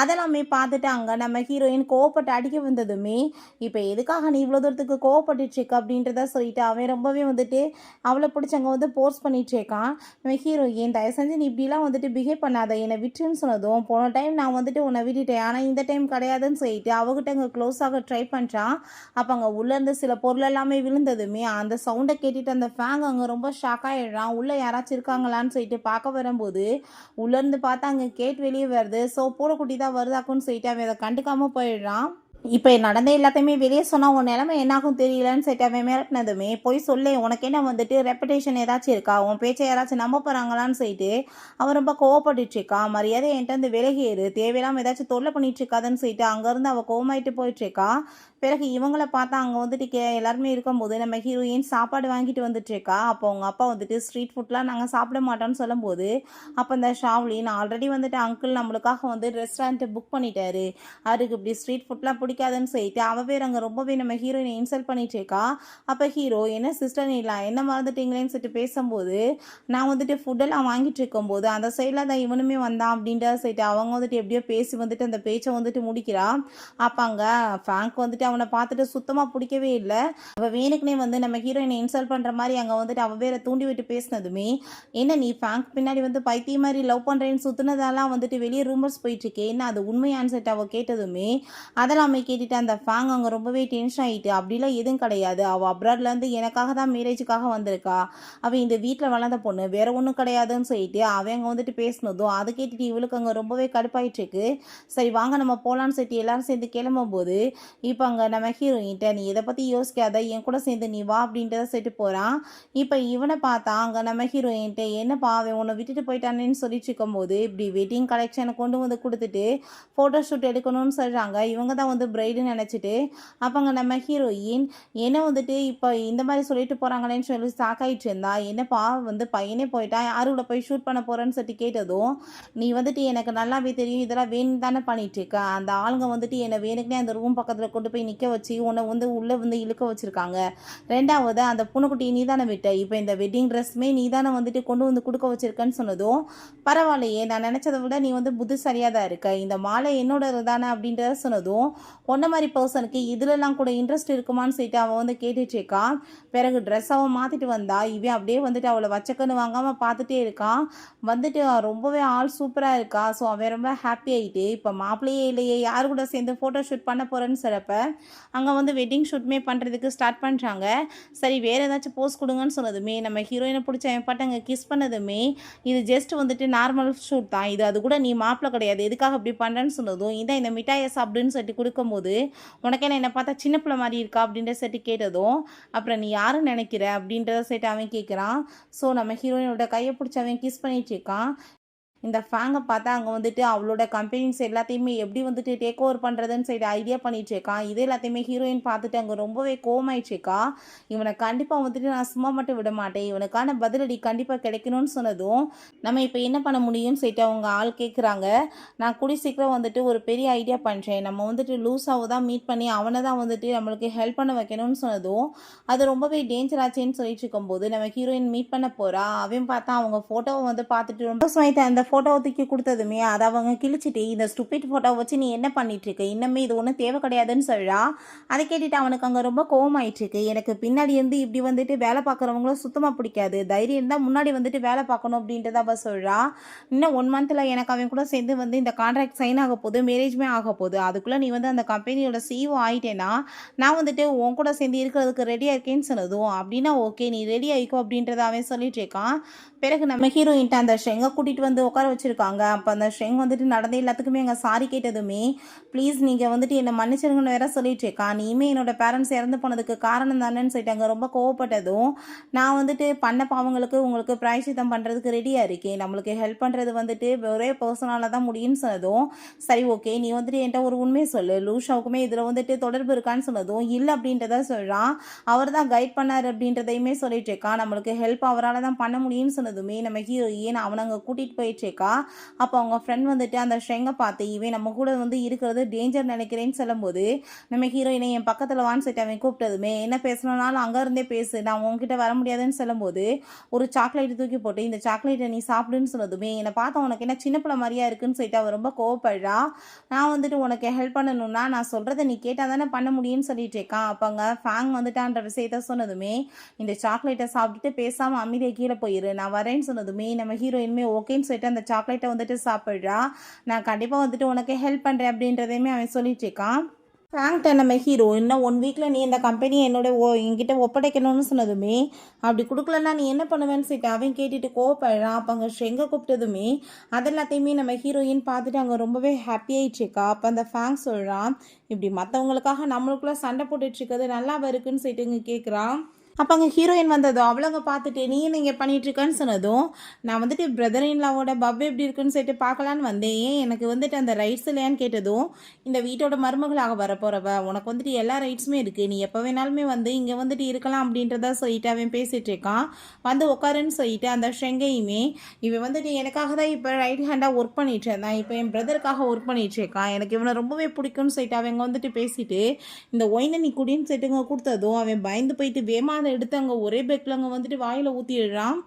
அதெல்லாமே பார்த்துட்டு அங்கே நம்ம ஹீரோயின் கோவப்பட்டு அடிக்க வந்ததுமே இப்போ எதுக்காக நீ இவ்வளோ தூரத்துக்கு கோவப்பட்டுட்ருக்க அப்படின்றத சொல்லிட்டு அவன் ரொம்பவே வந்துட்டு அவளை பிடிச்சி அங்கே வந்து போர்ஸ் பண்ணிட்டுருக்கான். நம்ம ஹீரோயின் தயவு செஞ்சு நீ இப்படிலாம் வந்துட்டு பிஹேவ் பண்ணாத என்னை விட்டுருன்னு சொன்னதும், போன டைம் நான் வந்துட்டு உன்னை விட்டுட்டேன் ஆனால் இந்த டைம் கிடையாதுன்னு சொல்லிட்டு அவகிட்ட அங்கே க்ளோஸ் ஆக ட்ரை பண்ணுறான். அப்போ அங்கே உள்ளேருந்து சில பொருள் எல்லாமே விழுந்ததுமே அந்த சவுண்டை கேட்டுட்டு அந்த ஃபேங் அங்கே ரொம்ப ஷாக் ஆகிடுறான். உள்ளே யாராச்சும் இருக்காங்களான்னு சொல்லிட்டு பார்க்க வரும்போது உள்ளேருந்து பார்த்தா அங்கே கேட் வெளியே வருது. ஸோ பூனைக்குட்டி தான் வருதாக்குன்னு சொல்லிட்டு அவன் அதை கண்டுக்காமல் போயிடுறான். இப்போ நடந்த எல்லாத்தையுமே வெளியே சொன்னால் உன் நிலைமை என்னாகும் தெரியலன்னு சொல்லிட்டு அவன் மிரட்டினதுமே போய் சொல்லு, உனக்கு என்ன வந்துட்டு ரெப்புடேஷன் ஏதாச்சும் இருக்கா, உன் பேச்சை யாராச்சும் நம்ப போகிறாங்களான்னு சொல்லிட்டு அவன் ரொம்ப கோவப்பட்டுட்ருக்கா. மரியாதை என்கிட்ட வந்து விலகிடு, தேவையில்லாமல் ஏதாச்சும் தொல்லை பண்ணிட்டுருக்காதுன்னு சொல்லிட்டு அங்கேருந்து அவள் கோவமாயிட்டு போயிட்டுருக்கா. பிறகு இவங்கள பார்த்தா அங்கே வந்துட்டு எல்லாருமே இருக்கும்போது நம்ம ஹீரோயின் சாப்பாடு வாங்கிட்டு வந்துட்டுருக்கா. அப்போ அவங்க அப்பா வந்துட்டு ஸ்ட்ரீட் ஃபுட்லாம் நாங்கள் சாப்பிட மாட்டோம்னு சொல்லும்போது அப்போ இந்த ஷாவ்லின் ஆல்ரெடி வந்துட்டு அங்கிள் நம்மளுக்காக வந்து ரெஸ்டாரண்ட்டு புக் பண்ணிட்டாரு, அவருக்கு இப்படி ஸ்ட்ரீட் ஃபுட்லாம் பிடிக்காதுன்னு சொல்லிட்டு அவள் பேர் அங்கே ரொம்பவே நம்ம ஹீரோயினை இன்சல்ட் பண்ணிட்டுருக்கா. அப்போ ஹீரோ என்ன சிஸ்டர் இல்லை என்ன மறந்துட்டீங்களேன்னு சொல்லிட்டு பேசும்போது நான் வந்துட்டு ஃபுட்டெல்லாம் வாங்கிட்டு இருக்கும்போது அந்த சைடில் தான் இவனுமே வந்தான் அப்படின்றத சொல்லிட்டு அவங்க வந்துட்டு எப்படியோ பேசி வந்துட்டு அந்த பேச்சை வந்துட்டு முடிக்கிறா. அப்போ அங்கே ஃபேங்க் வந்துட்டு அவனை பார்த்துட்டு சுத்தமாக பிடிக்கவே இல்லை. அவள் வேணுக்குனே வந்து நம்ம ஹீரோயினை இன்சல்ட் பண்ணுற மாதிரி அங்கே வந்துட்டு அவள் வேற தூண்டி விட்டு பேசினதுமே என்ன நீ ஃபேங்க் பின்னாடி வந்து பைத்திய மாதிரி லவ் பண்ணுறேன்னு சுற்றுனதெல்லாம் வந்துட்டு வெளியே ரூமர்ஸ் போயிட்டுருக்கே, என்ன அது உண்மையான்னு சொல்லிட்டு அவள் கேட்டதுமே அதெல்லாமே கேட்டுட்டு அந்த ஃபேங் அங்கே ரொம்பவே டென்ஷன் ஆகிட்டு அப்படிலாம் எதுவும் கிடையாது, அவள் அப்ராட்லேருந்து எனக்காக தான் மேரேஜுக்காக வந்திருக்கா, அவள் இந்த வீட்டில் வளர்ந்த பொண்ணு வேற ஒன்றும் கிடையாதுன்னு சொல்லிட்டு அவன் அங்கே வந்துட்டு பேசினதும் அதை கேட்டுட்டு இவளுக்கு அங்கே ரொம்பவே கடுப்பாயிட்டுருக்கு. சரி வாங்க நம்ம போகலான்னு சொல்லிட்டு எல்லாரும் சேர்ந்து கிளம்பும்போது இப்போ அங்கே நம்ம ஹீரோயின்ட்ட நீ இதை பற்றி யோசிக்காத என் கூட சேர்ந்து நீ வா அப்படின்றத சொல்லிட்டு போகிறான். இப்போ இவனை பார்த்தா அங்கே நம்ம ஹீரோயின்ட்ட என்னப்பா அவன் உன்னை விட்டுட்டு போயிட்டானேன்னு சொல்லிட்டு இருக்கும்போது இப்படி வெட்டிங் கலெக்ஷனை கொண்டு வந்து கொடுத்துட்டு ஃபோட்டோ ஷூட் எடுக்கணும்னு சொல்கிறாங்க. இவங்க தான் வந்து பிரைடுன்னு நினச்சிட்டு அப்போ அங்கே நம்ம ஹீரோயின் என்ன வந்துட்டு இப்போ இந்த மாதிரி சொல்லிட்டு போகிறாங்களேன்னு சொல்லி சாக்காயிட்டு இருந்தா. என்னப்பா வந்து பையனே போயிட்டா யாரோட போய் ஷூட் பண்ண போகிறேன்னு சொல்லிட்டு கேட்டதும் நீ வந்துட்டு எனக்கு நல்லாவே தெரியும் இதெல்லாம் வேணும் தானே பண்ணிட்டு இருக்க, அந்த ஆளுங்க வந்துட்டு என்னை வேணுக்குனே அந்த ரூம் பக்கத்தில் கொண்டு போய் நிற்க வச்சு உன்னை வந்து உள்ளே வந்து இழுக்க வச்சுருக்காங்க. ரெண்டாவது அந்த பூனைக்குட்டியை நீ தானே விட்ட, இப்போ இந்த வெட்டிங் ட்ரெஸ்ஸுமே நீ தானே வந்துட்டு கொண்டு வந்து கொடுக்க வச்சுருக்கேன்னு சொன்னதும் பரவாயில்லையே நான் நினச்சதை விட நீ வந்து புத்திசாலியாக தான் இருக்க, இந்த மாலை என்னோட தானே அப்படின்றத சொன்னதும் ஒன்றை மாதிரி பர்சனுக்கு இதுலலாம் கூட இன்ட்ரெஸ்ட் இருக்குமான்னு சொல்லிட்டு அவன் வந்து கேட்டுட்ருக்கா. பிறகு ட்ரெஸ் அவன் மாற்றிட்டு வந்தா இவன் அப்படியே வந்துட்டு அவளை வச்சக்கன்னு வாங்காமல் பார்த்துட்டே இருக்கான். வந்துட்டு ரொம்பவே ஆள் சூப்பராக இருக்கா. ஸோ அவன் ரொம்ப ஹாப்பி ஆகிட்டு இப்போ மாப்பிள்ளையே இல்லையே யார் கூட சேர்ந்து ஃபோட்டோ ஷூட் பண்ண போகிறேன்னு சொல்கிறப்ப அங்கே வந்து வெட்டிங் ஷூட்மே பண்ணுறதுக்கு ஸ்டார்ட் பண்ணுறாங்க. சரி வேறு ஏதாச்சும் போஸ் கொடுங்கன்னு சொன்னதுமே நம்ம ஹீரோயினை பிடிச்ச என் பாட்டு அங்கே கிஸ் பண்ணதுமே இது ஜஸ்ட் வந்துட்டு நார்மல் ஷூட் தான், இது அது கூட நீ மாப்பிள்ளை கிடையாது எதுக்காக அப்படி பண்ணுறேன்னு சொன்னதும் இந்த மிட்டாயை சாப்பிடுன்னு சொல்லிட்டு கொடுக்கும்போது உனக்கு என்னை பார்த்தா சின்ன பிள்ளை மாதிரி இருக்கா அப்படின்ற சொல்லிட்டு கேட்டதும் அப்புறம் நீ யாரும் நினைக்கிற அப்படின்றத சொல்லிட்டு அவன் கேட்குறான். ஸோ நம்ம ஹீரோயினோட கையை பிடிச்சி அவன் கிஸ் பண்ணிட்டு இருக்கான். இந்த ஃபேங்கை பார்த்தா அங்கே வந்துட்டு அவளோட கம்பெனிஸ் எல்லாத்தையுமே எப்படி வந்துட்டு டேக் ஓவர் பண்ணுறதுன்னு சொல்லிட்டு ஐடியா பண்ணிகிட்ருக்கா. இது எல்லாத்தையுமே ஹீரோயின் பார்த்துட்டு அங்கே ரொம்பவே கோவமாயிடுச்சுக்கா. இவனை கண்டிப்பாக வந்துட்டு நான் சும்மா மட்டும் விட மாட்டேன், இவனுக்கான பதிலடி கண்டிப்பாக கிடைக்கணும்னு சொன்னதும் நம்ம இப்போ என்ன பண்ண முடியும்னு சொல்லிட்டு அவங்க ஆள் கேட்குறாங்க. நான் கூடி சீக்கிரம் வந்துட்டு ஒரு பெரிய ஐடியா பண்ணுறேன், நம்ம வந்துட்டு லூஸாவை தான் மீட் பண்ணி அவனை தான் வந்துட்டு நம்மளுக்கு ஹெல்ப் பண்ண வைக்கணும்னு சொன்னதும் அது ரொம்பவே டேஞ்சர் ஆச்சுன்னு சொல்லிட்டு இருக்கும்போது நம்ம ஹீரோயின் மீட் பண்ண போகிறா. அவன் பார்த்தா அவங்க ஃபோட்டோவை வந்து பார்த்துட்டு ரொம்ப ஸ்மைத்தை அந்த ஃபோட்டோவை தூக்கி கொடுத்ததுமே அதை அவங்க கிழிச்சிட்டு இந்த ஸ்டூபிட் ஃபோட்டோவை வச்சு நீ என்ன பண்ணிகிட்ருக்கு, இன்னமே இது ஒன்றும் தேவை கிடையாதுன்னு சொல்கிறா. அதை கேட்டுட்டு அவனுக்கு அங்கே ரொம்ப கோவமாயிட்டுருக்கு. எனக்கு பின்னாடி இருந்து இப்படி வந்துட்டு வேலை பார்க்குறவங்களும் சுத்தமாக பிடிக்காது, தைரியம் இருந்தால் முன்னாடி வந்துட்டு வேலை பார்க்கணும் அப்படின்றத அவள் சொல்கிறா. இன்னும் 1 மந்தில் எனக்கு அவன் கூட சேர்ந்து வந்து இந்த கான்ட்ராக்ட் சைன் ஆக போகுது, மேரேஜ்மே ஆக போகுது, அதுக்குள்ளே நீ வந்து அந்த கம்பெனியோட சிஇஓ ஆகிட்டேன்னா நான் வந்துட்டு உன் கூட சேர்ந்து இருக்கிறதுக்கு ரெடியாக இருக்கேன்னு சொன்னதும் அப்படின்னா ஓகே நீ ரெடி ஆகிக்கோ அப்படின்றத அவன் சொல்லிட்டு இருக்கான். பிறகு நம்ம ஹீரோயின்ட்ட அந்த ஷெங்கை கூட்டிகிட்டு வந்து உட்கார வச்சுருக்காங்க. அப்போ அந்த ஷெங் வந்துட்டு நடந்த எல்லாத்துக்குமே எங்கள் சாரி கேட்டதுமே ப்ளீஸ் நீங்கள் வந்துட்டு என்னை மன்னிச்சிருங்கன்னு வேற சொல்லிட்டு இருக்கா. நீயுமே என்னோட பேரண்ட்ஸ் இறந்து போனதுக்கு காரணம் தானேன்னு சொல்லிட்டாங்க. ரொம்ப கோவப்பட்டதும் நான் வந்துட்டு பண்ண பாவங்களுக்கு உங்களுக்கு பிராயச்சித்தம் பண்ணுறதுக்கு ரெடியாக இருக்கேன், நம்மளுக்கு ஹெல்ப் பண்ணுறது வந்துட்டு ஒரே பர்சனால தான் முடியும்னு சொன்னதும் சரி ஓகே நீ வந்துட்டு என்கிட்ட ஒரு உண்மையை சொல்லு, லூஷாவுக்குமே இதில் வந்துட்டு தொடர்பு இருக்கான்னு சொன்னதும் இல்லை அப்படின்றத சொல்கிறான். அவர் தான் கைட் பண்ணார் அப்படின்றதையுமே சொல்லிட்டு இருக்கா. நம்மளுக்கு ஹெல்ப் அவரால் தான் பண்ண முடியும்னு சொன்னதுமே நம்ம ஹீரோயின் அவனை அங்கே கூட்டிகிட்டு போயிட்டுருக்கா. அப்போ அவங்க ஃப்ரெண்ட் வந்துட்டு அந்த ஷெங்கை பார்த்து இவன் நம்ம கூட வந்து இருக்கிறது டேஞ்சர் நினைக்கிறேன்னு சொல்லும்போது நம்ம ஹீரோயினை என் பக்கத்தில் வான்னு சொல்லிட்டு அவன் கூப்பிட்டதுமே என்ன பேசணுன்னாலும் அங்கே இருந்தே பேசு, நான் உங்ககிட்ட வர முடியாதுன்னு சொல்லும்போது ஒரு சாக்லேட் தூக்கி போட்டு இந்த சாக்லேட்டை நீ சாப்பிடுன்னு சொன்னதுமே என்னை பார்த்தா உனக்கு என்ன சின்ன பிள்ளை மாதிரியா இருக்குன்னு சொல்லிட்டு அவன் ரொம்ப கோவப்படுறா. நான் வந்துட்டு உனக்கு ஹெல்ப் பண்ணணும்னா நான் சொல்கிறத நீ கேட்டால் தானே பண்ண முடியும்னு சொல்லிட்டு இருக்கான். அப்போ அங்கே ஃபேங் வந்துட்டான்ற விஷயத்த சொன்னதுமே இந்த சாக்லேட்டை சாப்பிட்டுட்டு பேசாமல் அமைதியை கீழே போயிரு, நான் வரேன்னு சொன்னதுமே நம்ம ஹீரோயினுமே ஓகேன்னு சொல்லிட்டு அந்த சாக்லேட்டை வந்துட்டு சாப்பிட்றா. நான் கண்டிப்பாக வந்துட்டு உனக்கு ஹெல்ப் பண்ணுறேன் அப்படின்றதையுமே அவன் சொல்லிட்டு இருக்கான். ஃப்ராங்க்ட்ட நம்ம ஹீரோ இன்னும் 1 வீக்கில் நீ இந்த கம்பெனியை என்கிட்ட ஒப்படைக்கணும்னு சொன்னதுமே அப்படி கொடுக்கலன்னா நீ என்ன பண்ணுவேன்னு சொல்லிட்டு அவன் கேட்டுட்டு கோவப்படுறான். அப்போ அங்கே ஷெங்கை கூப்பிட்டதுமே அது எல்லாத்தையுமே நம்ம ஹீரோயின் பார்த்துட்டு அங்கே ரொம்பவே ஹாப்பியாகிட்ருக்கா. அப்போ அந்த ஃபேங் சொல்கிறான் இப்படி மற்றவங்களுக்காக நம்மளுக்குள்ளே சண்டை போட்டுட்ருக்கிறது நல்லா இருக்குன்னு சொல்லிட்டு இங்கே கேட்குறான். அப்போ அங்கே ஹீரோயின் வந்ததும் அவளங்க பார்த்துட்டு நீ என்ன இங்கே பண்ணிகிட்ருக்கான்னு சொன்னதும் நான் வந்துட்டு பிரதர் இன்லாவோட பப் எப்படி இருக்குன்னு சொல்லிட்டு பார்க்கலான்னு வந்தேன், ஏன் எனக்கு வந்துட்டு அந்த ரைட்ஸ் இல்லையான்னு கேட்டதும் இந்த வீட்டோட மருமகளாக வரப்போகிறவ உனக்கு வந்துட்டு எல்லா ரைட்ஸுமே இருக்குது, நீ எப்போ வேணாலுமே வந்து இங்கே வந்துட்டு இருக்கலாம் அப்படின்றத சொல்லிட்டு அவன் பேசிகிட்டு இருக்கான். வந்து உட்காருன்னு சொல்லிட்டு அந்த ஷெங்கையுமே இவன் வந்துட்டு எனக்காக தான் இப்போ ரைட் ஹேண்டாக ஒர்க் பண்ணிட்டு இருந்தான், இப்போ என் பிரதருக்காக ஒர்க் பண்ணிட்டு இருக்கான், எனக்கு இவனை ரொம்பவே பிடிக்கும்னு சொல்லிட்டு அவங்க வந்துட்டு பேசிட்டு இந்த ஒயினை நீ குடின்னு சொல்லிட்டுங்க கொடுத்ததும் அவன் பயந்து போயிட்டு வேமா எடுத்து அங்கே ஒரே பெக்கில் அங்கே வந்துட்டு வாயில் ஊற்றிடுறான்.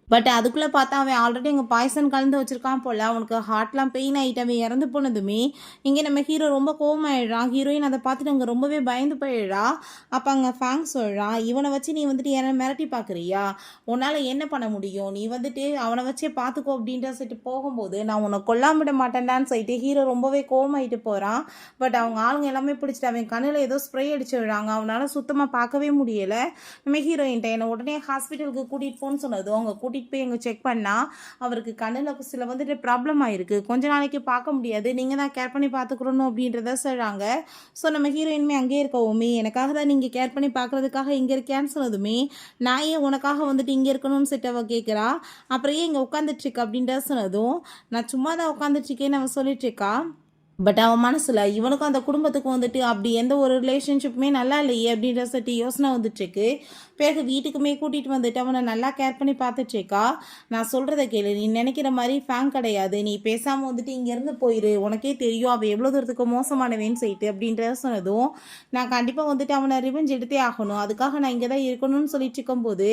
பட் அதுக்குள்ளே பார்த்தா அவன் ஆல்ரெடி அங்கே பாய்சன் கலந்து வச்சுருக்கான் போல், அவனுக்கு ஹார்ட்லாம் பெயின் ஆகிட்டு அவன் இறந்து போனதுமே இங்கே நம்ம ஹீரோ ரொம்ப கோவமாயிடுறான். ஹீரோயின் அதை பார்த்துட்டு அங்கே ரொம்பவே பயந்து போயிடுறா. அப்போ அங்கே ஃபேங் சொல்கிறான் இவனை வச்சு நீ வந்துட்டு என்ன மிரட்டி பார்க்குறியா, உன்னால் என்ன பண்ண முடியும், நீ வந்துட்டு அவனை வச்சே பார்த்துக்கோ அப்படின்ற சொல்லிட்டு போகும்போது நான் உன்னை கொல்லாம விட மாட்டேன்டான்னு சொல்லிட்டு ஹீரோ ரொம்பவே கோவமாயிட்டு போகிறான். பட் அவங்க ஆளுங்க எல்லாமே பிடிச்சிட்டு அவன் கண்ணில் ஏதோ ஸ்ப்ரே அடிச்சு விடுறாங்க, அவனால் சுத்தமாக பார்க்கவே முடியலை. நம்ம ஹீரோயின்ட்ட என்னை உடனே ஹாஸ்பிட்டலுக்கு கூட்டிகிட்டு போன்னு சொன்னதும் அவங்க கூட்டிகிட்டு போய் எங்கே செக் பண்ணால் அவருக்கு கண்ணில் சில வந்துட்டு ப்ராப்ளம் ஆகிருக்கு, கொஞ்ச நாளைக்கு பார்க்க முடியாது, நீங்கள் தான் கேர் பண்ணி பார்த்துக்கிறணும் அப்படின்றத சொல்கிறாங்க. ஸோ நம்ம ஹீரோயினுமே அங்கேயே இருக்கவுமே எனக்காக தான் நீங்கள் கேர் பண்ணி பார்க்குறதுக்காக இங்கே இருக்கேன்னு சொன்னதுமே நான் ஏன் உனக்காக வந்துட்டு இங்கே இருக்கணும்னு சொல்லிட்டு அவள் கேட்குறா. அப்புறம் ஏன் இங்கே உட்காந்துட்ருக்கா அப்படின்றத சொன்னதும் நான் சும்மா தான் உட்காந்துட்ருக்கேன்னு அவன் சொல்லிட்டுருக்கா. பட் அவன் மனசில் இவனுக்கும் அந்த குடும்பத்துக்கும் வந்துட்டு அப்படி எந்த ஒரு ரிலேஷன்ஷிப்புமே நல்லா இல்லையே அப்படின்ற சொல்லிட்டு யோசனை வந்துட்டுருக்கு. பிறகு வீட்டுக்குமே கூட்டிகிட்டு வந்துட்டு அவனை நல்லா கேர் பண்ணி பார்த்துட்ருக்கா. நான் சொல்கிறத கேளு, நீ நினைக்கிற மாதிரி ஃபேங் கிடையாது, நீ பேசாமல் வந்துட்டு இங்கேருந்து போயிரு, உனக்கே தெரியும் அவள் எவ்வளோ தூரத்துக்கு மோசமானவேன்னு சொல்லிட்டு அப்படின்றத சொன்னதும் நான் கண்டிப்பாக வந்துட்டு அவனை ரிவெஞ்ச் எடுத்தே ஆகணும், அதுக்காக நான் இங்கே தான் இருக்கணும்னு சொல்லிட்டு இருக்கும்போது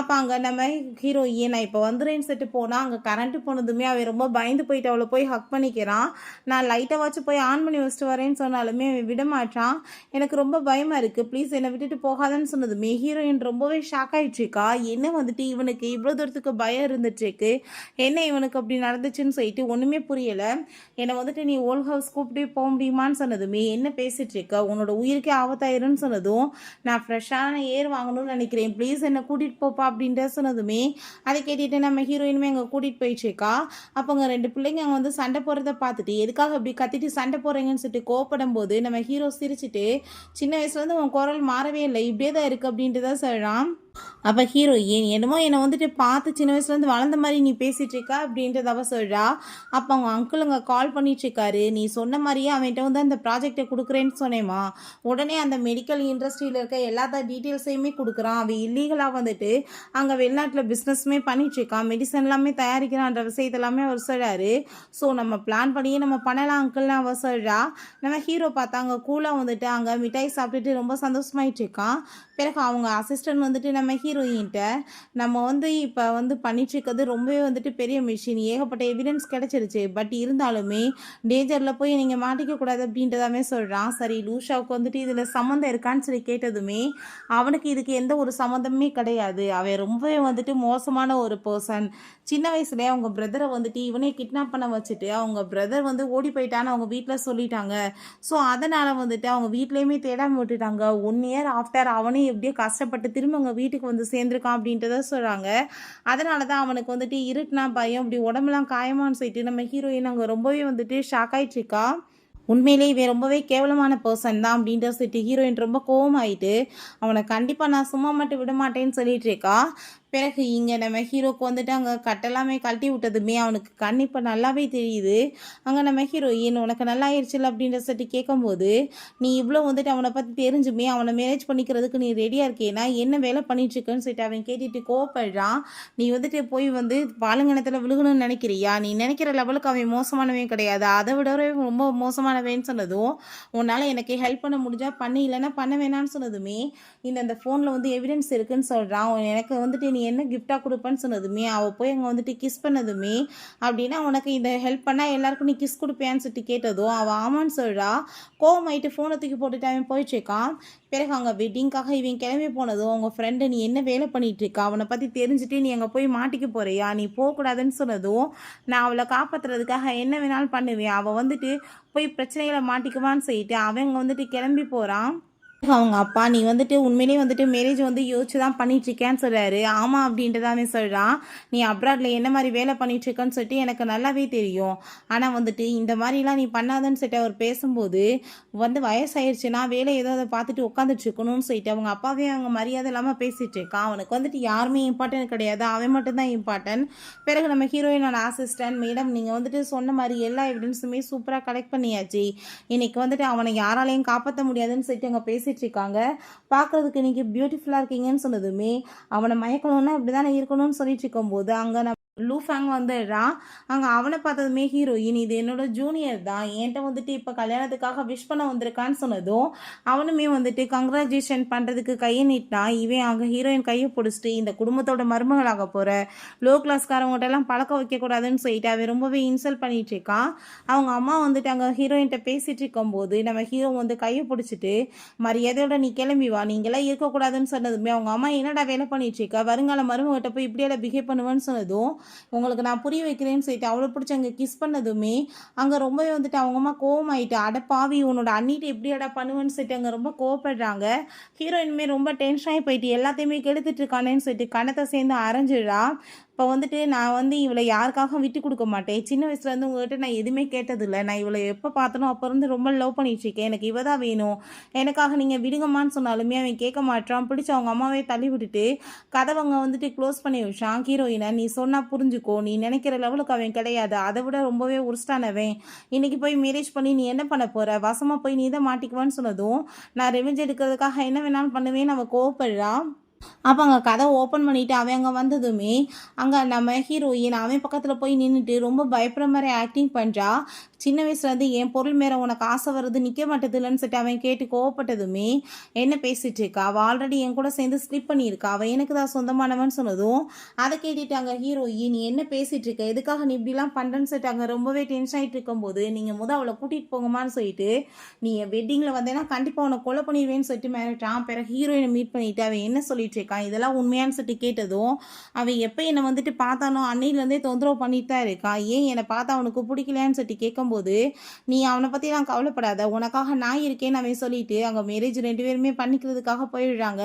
அப்போ அங்கே நம்ம ஹீரோயின் நான் இப்போ வந்துடுறேன்னு சொல்லிட்டு போனால் அங்கே கரண்ட்டு போனதுமே அவன் ரொம்ப பயந்து போயிட்டு அவளை போய் ஹக் பண்ணிக்கிறான். நான் லைட்டாக போய் ஆன் பண்ணி வச்சுட்டு வரேன்னு சொன்னாலுமே விட மாட்டான். எனக்கு ரொம்ப பயமாக இருக்குது, ப்ளீஸ் என்னை விட்டுட்டு போகாதன்னு சொன்னதுமே ஹீரோயின் ரொம்பவே ஷாக் ஆகிட்ருக்கா. என்ன வந்துட்டு இவனுக்கு இவ்வளோ தூரத்துக்கு பயம் இருந்துட்டுருக்கு, என்ன இவனுக்கு அப்படி நடந்துச்சுன்னு சொல்லிட்டு ஒன்றுமே புரியலை. என்னை வந்துட்டு நீ ஓல்ட் ஹவுஸ் கூப்பிட்டு போக முடியுமான்னு சொன்னதுமே என்ன பேசிகிட்டு இருக்க, உன்னோட உயிருக்கே ஆபத்தாயிருன்னு சொன்னதும் நான் ஃப்ரெஷ்ஷான ஏர் வாங்கணும்னு நினைக்கிறேன், ப்ளீஸ் என்னை கூட்டிகிட்டு போப்பா அப்படின்ற சொன்னதுமே அதை கேட்டுட்டு நம்ம ஹீரோயினுமே அங்கே கூட்டிகிட்டு போயிட்டுருக்கா. அப்போ அங்கே 2 பிள்ளைங்க அங்கே வந்து சண்டை போடுறத பார்த்துட்டு எதுக்காக இப்படி கத்திட்டு சண்டை போடுறீங்கன்னு சொல்லிட்டு கோவப்படும் போது நம்ம ஹீரோ சிரிச்சுட்டு சின்ன வயசுலேருந்து உன் குரல் மாறவே இல்லை, இப்படியே தான் இருக்குது அப்படின்ட்டு தான் சொல்கிறான். அப்போ ஹீரோயின் என்னமோ என்னை வந்துட்டு பார்த்து சின்ன வயசுலேருந்து வளர்ந்த மாதிரி நீ பேசிகிட்டு இருக்கா அப்படின்றத அவ சொல்கிறா. அப்போ அவங்க அங்கிளுங்க கால் பண்ணிட்டுருக்காரு. நீ சொன்ன மாதிரியே அவன்கிட்ட வந்து அந்த ப்ராஜெக்டை கொடுக்குறேன்னு சொன்னேம்மா. உடனே அந்த மெடிக்கல் இண்டஸ்ட்ரியில் இருக்க எல்லா டீட்டெயில்ஸையுமே கொடுக்குறான். அவன் இல்லீகலாக வந்துட்டு அங்கே வெளிநாட்டில் பிஸ்னஸுமே பண்ணிகிட்ருக்கான். மெடிசன் எல்லாமே தயாரிக்கிறான்ற விஷயத்த எல்லாமே அவர் சொல்கிறாரு. ஸோ நம்ம பிளான் பண்ணியே நம்ம பண்ணலாம் அங்கிள்னு அவ சொல்கிறா. நம்ம ஹீரோ பார்த்தா அங்கே கூலாக வந்துட்டு அங்கே மிட்டாய் சாப்பிட்டுட்டு ரொம்ப சந்தோஷமாயிட்டு இருக்கான். பிறகு அவங்க அசிஸ்டன்ட் வந்துட்டு நம்ம ஹீரோயின்ட்ட நம்ம வந்து இப்போ வந்து பண்ணிட்டுருக்கிறது ரொம்பவே வந்துட்டு பெரிய மிஷின், ஏகப்பட்ட எவிடன்ஸ் கிடச்சிருச்சு, பட் இருந்தாலுமே டேஞ்சரில் போய் நீங்கள் மாட்டிக்கக்கூடாது அப்படின்றதாமே சொல்கிறான். சரி லூஷாவுக்கு வந்துட்டு இதில் சம்மந்தம் இருக்கான்னு சொல்லி கேட்டதுமே அவனுக்கு இதுக்கு எந்த ஒரு சம்மந்தமே கிடையாது. அவன் ரொம்பவே வந்துட்டு மோசமான ஒரு பர்சன். சின்ன வயசுலேயே அவங்க பிரதரை வந்துட்டு இவனே கிட்னாப் பண்ண வச்சுட்டு அவங்க பிரதர் வந்து ஓடி போயிட்டான்னு அவங்க வீட்டில் சொல்லிட்டாங்க. ஸோ அதனால் வந்துட்டு அவங்க வீட்லேயுமே தேடாமல் விட்டுட்டாங்க. 1 இயர் ஆஃப்டர் அவனே எப்படியோ கஷ்டப்பட்டு திரும்ப அவங்க வீட்டுக்கு வந்து சேர்ந்துருக்கான் அப்படின்றத சொல்கிறாங்க. அதனால தான் அவனுக்கு வந்துட்டு இருட்டுனா பயம், இப்படி உடம்புலாம் காயமான்னு சொல்லிட்டு நம்ம ஹீரோயின் அங்கே ரொம்பவே வந்துட்டு ஷாக் ஆகிட்டுருக்கா. உண்மையிலே இவன் ரொம்பவே கேவலமான பர்சன் தான் அப்படின்ற சொல்லிட்டு ஹீரோயின் ரொம்ப கோவமாயிட்டு அவனை கண்டிப்பாக நான் சும்மா மட்டும் விட மாட்டேன்னு சொல்லிட்டு இருக்கா. பிறகு இங்கே நம்ம ஹீரோக்கு வந்துட்டு அங்கே கட்டெல்லாமே கழட்டி விட்டதுமே அவனுக்கு கண் இப்போ நல்லாவே தெரியுது. அங்கே நம்ம ஹீரோயின் உனக்கு நல்லா ஆயிடுச்சுல அப்படின்ற சொல்லிட்டு கேட்கும்போது நீ இவ்வளோ வந்துட்டு அவனை பற்றி தெரிஞ்சுமே அவனை மேரேஜ் பண்ணிக்கிறதுக்கு நீ ரெடியாக இருக்கேன்னா என்ன வேலை பண்ணிட்டுருக்குன்னு சொல்லிட்டு அவன் கேட்டுட்டு கோவப்படுறான். நீ வந்துட்டு போய் வந்து பாலுங்கணத்தில் விழுகணும்னு நினைக்கிறியா? நீ நினைக்கிற லெவலுக்கு அவன் மோசமானவன் கிடையாது, அதை விடவே ரொம்ப மோசமானவன்னு சொன்னதும் உன்னால் எனக்கு ஹெல்ப் பண்ண முடிஞ்சால் பண்ணி, இல்லைன்னா பண்ண வேணான்னு சொன்னதுமே இந்த ஃபோனில் வந்து எவிடன்ஸ் இருக்குன்னு சொல்கிறான். எனக்கு வந்துட்டு நீ என்ன கிஃப்டாக கொடுப்பேன்னு சொன்னதுமே அவள் போய் அங்கே வந்துட்டு கிஸ் பண்ணதுமே அப்படின்னா உனக்கு இந்த ஹெல்ப் பண்ணால் எல்லாருக்கும் நீ கிஸ் கொடுப்பேன்னு சொல்லிட்டு கேட்டதும் அவள் ஆமான்னு சொல்கிறா. கோவமாயிட்டு ஃபோனை தூக்கி போட்டுட்டு அவன் போயிட்டுருக்கான். பிறகு அங்கே வெட்டிங்காக இவன் கிளம்பி போனதும் அவங்க ஃப்ரெண்டு நீ என்ன வேலை பண்ணிட்டு இருக்கா, அவனை பற்றி தெரிஞ்சுட்டு நீ அங்கே போய் மாட்டிக்க போறியா, நீ போகக்கூடாதுன்னு சொன்னதும் நான் அவளை காப்பாற்றுறதுக்காக என்ன வேணாலும் பண்ணுவேன், அவள் வந்துட்டு போய் பிரச்சனைகளை மாட்டிக்குவான்னு சொல்லிட்டு அவன் வந்துட்டு கிளம்பி போகிறான். அவங்க அப்பா நீ வந்துட்டு உண்மையிலேயே வந்துட்டு மேரேஜ் வந்து யோசிச்சு தான் பண்ணிகிட்ருக்கேன்னு சொல்கிறாரு. ஆமாம் அப்படின்றதானே சொல்கிறான். நீ அப்ராடில் என்ன மாதிரி வேலை பண்ணிகிட்ருக்கன்னு சொல்லிட்டு எனக்கு நல்லாவே தெரியும். ஆனால் வந்துட்டு இந்த மாதிரிலாம் நீ பண்ணாதன்னு சொல்லிட்டு அவர் பேசும்போது வந்து வயசாயிருச்சுன்னா வேலை ஏதோ அதை பார்த்துட்டு உட்காந்துட்டு இருக்கணும்னு சொல்லிட்டு அவங்க அப்பாவே அவங்க மரியாதை இல்லாமல் பேசிகிட்டு இருக்கான். அவனுக்கு வந்துட்டு யாருமே இம்பார்ட்டன்ட் கிடையாது, அவன் மட்டும்தான் இம்பார்ட்டன்ட். பிறகு நம்ம ஹீரோயினோட அசிஸ்டன்ட் மேடம் நீங்கள் வந்துட்டு சொன்ன மாதிரி எல்லா எவிடன்ஸுமே சூப்பராக கலெக்ட் பண்ணியாச்சு, இன்னைக்கு வந்துட்டு அவனை யாராலையும் காப்பாற்ற முடியாதுன்னு சொல்லிட்டு அவங்க இருக்காங்க. பார்க்கறதுக்கு இன்னைக்கு பியூட்டிஃபுல்லாக இருக்கீங்கன்னு சொன்னதுமே அவனை மயக்கணும்னா இப்படி தானே இருக்கணும்னு சொல்லிட்டு இருக்கும்போது அங்கே லூஃபேங் வந்துடுறான். அங்கே அவனை பார்த்ததுமே ஹீரோயின் இது என்னோட ஜூனியர் தான், என்கிட்ட வந்துட்டு இப்போ கல்யாணத்துக்காக விஷ் பண்ண வந்திருக்கான்னு சொன்னதும் அவனுமே வந்துட்டு கங்க்ராச்சுலேஷன் பண்ணுறதுக்கு கையை நீட்டான். இவன் அங்கே ஹீரோயின் கையை பிடிச்சிட்டு இந்த குடும்பத்தோட மருமகளாக போகிற லோ கிளாஸ்காரவங்கள்ட்ட எல்லாம் பழக்க வைக்கக்கூடாதுன்னு சொல்லிட்டு அவன் ரொம்பவே இன்சல்ட் பண்ணிட்டு இருக்கான். அவங்க அம்மா வந்துட்டு அங்கே ஹீரோயின்கிட்ட பேசிகிட்டு இருக்கும்போது நம்ம ஹீரோ வந்து கையை பிடிச்சிட்டு மரியாதையோட நீ கிளம்பி வா, நீங்களாம் இருக்கக்கூடாதுன்னு சொன்னதுமே அவங்க அம்மா என்னடா வேலை பண்ணிட்டு இருக்கா, வருங்கால மருமகிட்ட போய் இப்படியெல்லாம் பிஹேவ் பண்ணுவேன்னு சொன்னதும் உங்களுக்கு நான் புரிய வைக்கிறேன்னு சொல்லிட்டு அவளை பிடிச்சி அங்கே கிஸ் பண்ணதுமே அங்கே ரொம்பவே வந்துட்டு அவங்க அம்மா கோவமாயிட்டு அடப்பாவி உன்னோட அண்ணிட்டு எப்படி அடா பண்ணுவேன்னு சொல்லிட்டு அங்கே ரொம்ப கோவப்படுறாங்க. ஹீரோயினுமே ரொம்ப டென்ஷன் ஆகி போயிட்டு எல்லாத்தையுமே கெடுத்துட்டு இருக்கானேன்னு சொல்லிட்டு கணத்தை சேர்ந்து அரைஞ்சிடுறா. இப்போ வந்துட்டு நான் வந்து இவளை யாருக்காக விட்டு கொடுக்க மாட்டேன், சின்ன வயசுலேருந்து உங்கள்கிட்ட நான் எதுவுமே கேட்டதில்லை, நான் இவளை எப்போ பார்த்தனோ அப்போ இருந்து ரொம்ப லவ் பண்ணிட்டுருக்கேன், எனக்கு இவ தான் வேணும், எனக்காக நீங்கள் விடுங்கம்மான்னு சொன்னாலுமே அவன் கேட்க மாட்டான். பிடிச்சி அவங்க அம்மாவே தள்ளி விட்டுட்டு கதவங்க வந்துட்டு க்ளோஸ் பண்ணி வச்சான். ஹீரோயினை நீ சொன்னால் புரிஞ்சுக்கோ, நீ நினைக்கிற லெவலுக்கு அவன் கிடையாது, அதை விட ரொம்பவே உருஸ்டானவன், இன்றைக்கி போய் மேரேஜ் பண்ணி நீ என்ன பண்ண போகிற, வசமாக போய் நீ தான் மாட்டிக்குவான்னு சொன்னதும் நான் ரெவெஞ்ச் எடுக்கிறதுக்காக என்ன வேணாலும் பண்ணுவேன்னு அவள் கோவப்படுறான். அப்போ அங்கே கதை ஓப்பன் பண்ணிவிட்டு அவன் அங்கே வந்ததுமே அங்கே நம்ம ஹீரோயின் அவன் பக்கத்தில் போய் நின்றுட்டு ரொம்ப பயப்படுற மாதிரி ஆக்டிங் பண்ணுறா. சின்ன வயசுலேருந்து என் பொருள் மேலே உனக்கு ஆசை வருது நிற்க மாட்டேதுலன்னு சொல்லிட்டு அவன் கேட்டு கோவப்பட்டதுமே என்ன பேசிகிட்டு இருக்கா, அவள் ஆல்ரெடி என் கூட சேர்ந்து ஸ்லிப் பண்ணியிருக்கா, அவள் எனக்கு தான் சொந்தமானவன் சொன்னதும் அதை கேட்டுட்டு அங்கே ஹீரோயின் நீ என்ன பேசிகிட்டு இருக்க, எதுக்காக நீ இப்படிலாம் பண்ணுறேன்னு சொல்லிட்டு அங்கே ரொம்பவே டென்ஷன் ஆகிட்டு இருக்கும்போது நீங்கள் அவளை கூட்டிகிட்டு போங்கம்மான்னு சொல்லிட்டு நீ என் வெட்டிங்கில் வந்தேன்னா கண்டிப்பாக உன்னை கொலை பண்ணிடுவேன்னு சொல்லிட்டு மிரட்டான். பிறகு ஹீரோயினை மீட் பண்ணிவிட்டு அவன் என்ன சொல்லிட்டு இருக்கான் இதெல்லாம் உண்மையான்னு சொல்லிட்டு கேட்டதும் அவன் எப்போ என்னை வந்துட்டு பார்த்தானோ அன்னையிலேருந்தே தொந்தரவு பண்ணிட்டு தான் இருக்கான், ஏன் என்னை பார்த்தா அவனுக்கு பிடிக்கலையான்னு சொல்லிட்டு கேட்கும்போது நீ அவனை பற்றிலாம் கவலைப்படாத, உனக்காக நான் இருக்கேன்னு அவன் சொல்லிட்டு அங்கே மேரேஜ் 2 பேருமே பண்ணிக்கிறதுக்காக போயிடுறாங்க.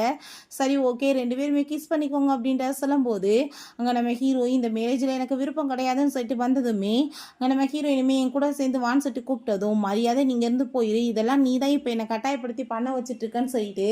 சரி ஓகே 2 பேருமே கிஸ் பண்ணிக்கோங்க அப்படின்றத சொல்லும்போது அங்கே நம்ம ஹீரோயின் இந்த மேரேஜில் எனக்கு விருப்பம் கிடையாதுன்னு சொல்லிட்டு வந்ததுமே அங்கே நம்ம ஹீரோயினுமே என் கூட சேர்ந்து வான்னு சொல்லிட்டு கூப்பிட்டதும் மரியாதை நீங்கள் இருந்து போயிரு, இதெல்லாம் நீ தான் இப்போ என்னை கட்டாயப்படுத்தி பண்ண வச்சுட்ருக்கன்னு சொல்லிட்டு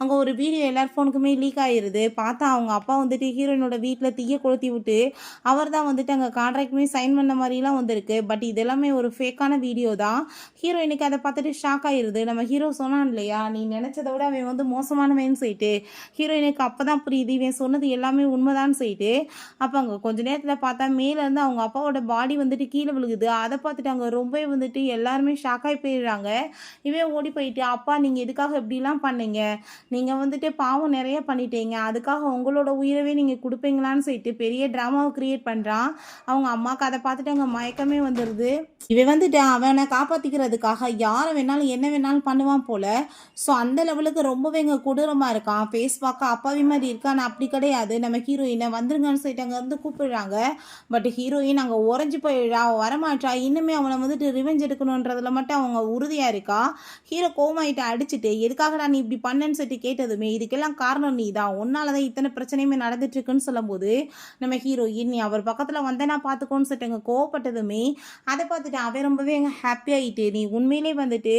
அங்கே ஒரு வீடியோ எல்லார் ஃபோனுக்குமே லீக் லீக் ஆயிருது. பார்த்தா அவங்க அப்பா வந்துட்டு ஹீரோயினோட வீட்ல தீய கொளுத்தி விட்டு, அவர் தான் வந்துட்டு அங்க கான்ட்ராக்ட்டுமே சைன் பண்ண மாரிலாம் வந்திருக்கு. பட் இது எல்லாமே ஒரு ஃபேக்கான வீடியோ தான். ஹீரோயினுக்கு அத பார்த்துட்டு ஷாக் ஆயிருது. நம்ம ஹீரோ சொன்னான் இல்லையா, "நீ நெனச்சத விட அவன் வந்து மோசமானவன்னு" சொல்லிட்டு. ஹீரோயினுக்கு அப்பதான் புரியுது, இவன் சொன்னது எல்லாமே உண்மைதான்னு சொல்லிட்டு. அப்ப அங்க கொஞ்ச நேரத்துல பார்த்தா மேலேருந்து அவங்க அப்பாவோட பாடி வந்துட்டு கீழ விழுகுது. அத பார்த்துட்டு அங்க ரொம்பவே வந்துட்டு எல்லாருமே ஷாக் ஆயி போயிடுறாங்க. இவன் ஓடி போயிட்டு, "அப்பா நீங்க எதுக்காக இப்படிலாம் பண்ணீங்க? நீங்க வந்துட்டு பாவம் நெறைய பண்ணிட்டீங்க. அதுக்காக உங்களோட உயிரவே நீங்க குடுப்பீங்களான்னு" சொல்லிட்டு பெரிய ட்ராமாவ கிரியேட் பண்றான். அவங்க அம்மாக்கு அத பார்த்துட்டு அங்க மயக்கமே வந்துருது. இவன் வந்துட்டு அவன காப்பாத்திக்கிறதுக்காக யார வேணாலும், என்ன வேணாலும் பண்ணுவான் போல. ஸோ அந்த லெவலுக்கு ரொம்பவே இங்க கொடூரமா இருக்கான். ஃபேஸ் பார்க்க அப்பாவி மாரி இருக்கு. ஆனா அப்படி கிடையாது. நம்ம ஹீரோயின வந்துருங்கன்னு சொல்லிட்டு அங்கருந்து கூப்பிடுறாங்க. பட் ஹீரோயின் அங்க உறைஞ்சு போயிடுறா. அவ வரமாட்றா. இன்னுமே அவன வந்துட்டு ரிவெஞ்ச் எடுக்கணுன்றதுல மட்டும் அவங்க உறுதியா இருக்கா. ஹீரோ கோவமாயிட்டு அடிச்சுட்டு, "எதுக்காகடா நீ இப்படி பண்ணேன்னு" சொல்லிட்டு கேட்டதுமே, "இதுக்கெல்லாம் காரணம் நீ தான். உன்னால தான் இத்தனை பிரச்சனையுமே நடந்துட்டு இருக்குன்னு" சொல்லும்போது, நம்ம ஹீரோயின், "நீ அவர் பக்கத்துல வந்தேன்னா பார்த்துக்கோன்னு" சொல்லிட்டு அங்க கோவப்பட்டதுமே, அத பார்த்துட்டு அவன் ரொம்பவே ஹாப்பி ஆயிட்டு, "நீ உண்மையிலேயே வந்துட்டு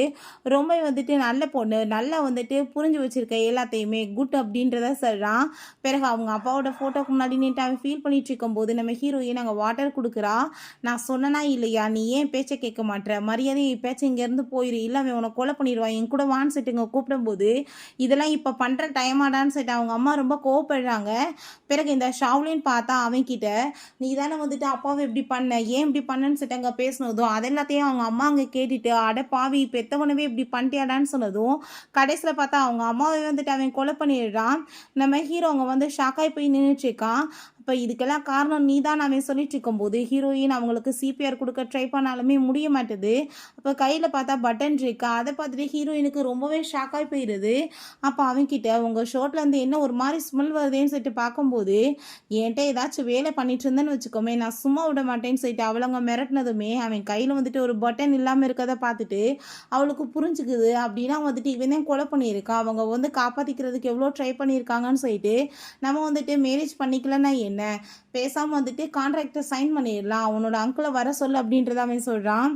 ரொம்ப வந்துட்டு நல்ல பொண்ணு. நல்லா வந்துட்டு புரிஞ்சு வச்சிருக்க எல்லாத்தையுமே. குட்" அப்படின்றத சொல்றான். பிறகு அவங்க அப்பாவோட ஃபோட்டோக்கு முன்னாடி நின்னுட்டு அவன் ஃபீல் பண்ணிட்டு இருக்கும்போது, நம்ம ஹீரோயின் அங்க வாட்டர் குடுக்குறா. "நான் சொன்னனா இல்லையா? நீ ஏன் பேச்ச கேட்க மாட்ற? மரியாதையா இப்பயாச்சும் இங்கேருந்து போயிரு. இல்ல அவன் உன்ன கொலை பண்ணிருவான். என் கூட வான்னு" சொல்லிட்டு இங்க கூப்பிடும்போது, "இதெல்லாம் இப்ப பண்ற டைமாடான்னு" சொல்லிட்டு அவங்க அம்மா ரொம்ப கோவப்படுறாங்க. பிறகு இந்த ஷாவ்லின் பார்த்தா அவன்கிட்ட, "நீ தானே வந்துட்டு அப்பாவ இப்படி பண்ண. ஏன் இப்படி பண்ணன்னு" சொல்லிட்டு அங்க பேசினதும், அது எல்லாத்தையும் அவங்க அம்மா அங்க கேட்டுட்டு, "அட பாவி! பெத்தவனவே இப்படி பண்ணிட்டியாடான்னு" சொன்னதும், கடைசியில பார்த்தா அவங்க அம்மாவை வந்துட்டு அவன் கொலை பண்ணிடுறான். நம்ம ஹீரோ அங்க வந்து ஷாக்காய் போய் நின்னுட்டு இருக்கான். அப்ப இதுக்கெல்லாம் காரணம் நீதான் அவன் சொல்லிட்டு இருக்கும்போது, ஹீரோயின் அவங்களுக்கு சிபிஆர் குடுக்க ட்ரை பண்ணாலுமே முடிய மாட்டுது. அப்ப கையில பார்த்தா பட்டன் இருக்கு. அத பார்த்துட்டு ஹீரோயினுக்கு ரொம்பவே ஷாக்காய் போயிருது. அப்ப அவன்கிட்ட, "உங்க ஷர்ட்ல இருந்து என்ன ஒரு மாரி ஸ்மெல் வருதேன்னு" சொல்லிட்டு பார்க்கும்போது, என்ட்ட ஏதாச்சும் வேலை பண்ணிட்டு இருந்தேன்னு வச்சுக்கோமே, நான் சும்மா விட மாட்டேன்னு சொல்லிட்டு அவளங்க மிரட்டினதுமே, அவன் கையில வந்துட்டு ஒரு பட்டன் இல்லாம இருக்கத பார்த்துட்டு, அவளுக்கு புரிஞ்சுக்குது. அப்படின்னா வந்துட்டு இவன் தான் கொலை பண்ணியிருக்கான். அவங்க வந்து காப்பாத்திக்கிறதுக்கு எவ்வளோ ட்ரை பண்ணியிருக்காங்கன்னு சொல்லிட்டு, நம்ம வந்துட்டு மேரேஜ் பண்ணிக்கலன்னா என்ன? பேசாம வந்துட்டு கான்ட்ராக்ட்ட சைன் பண்ணிடலாம். உன்னோட அங்கிள வர சொல்லு அப்படின்றத அவன் சொல்றான்.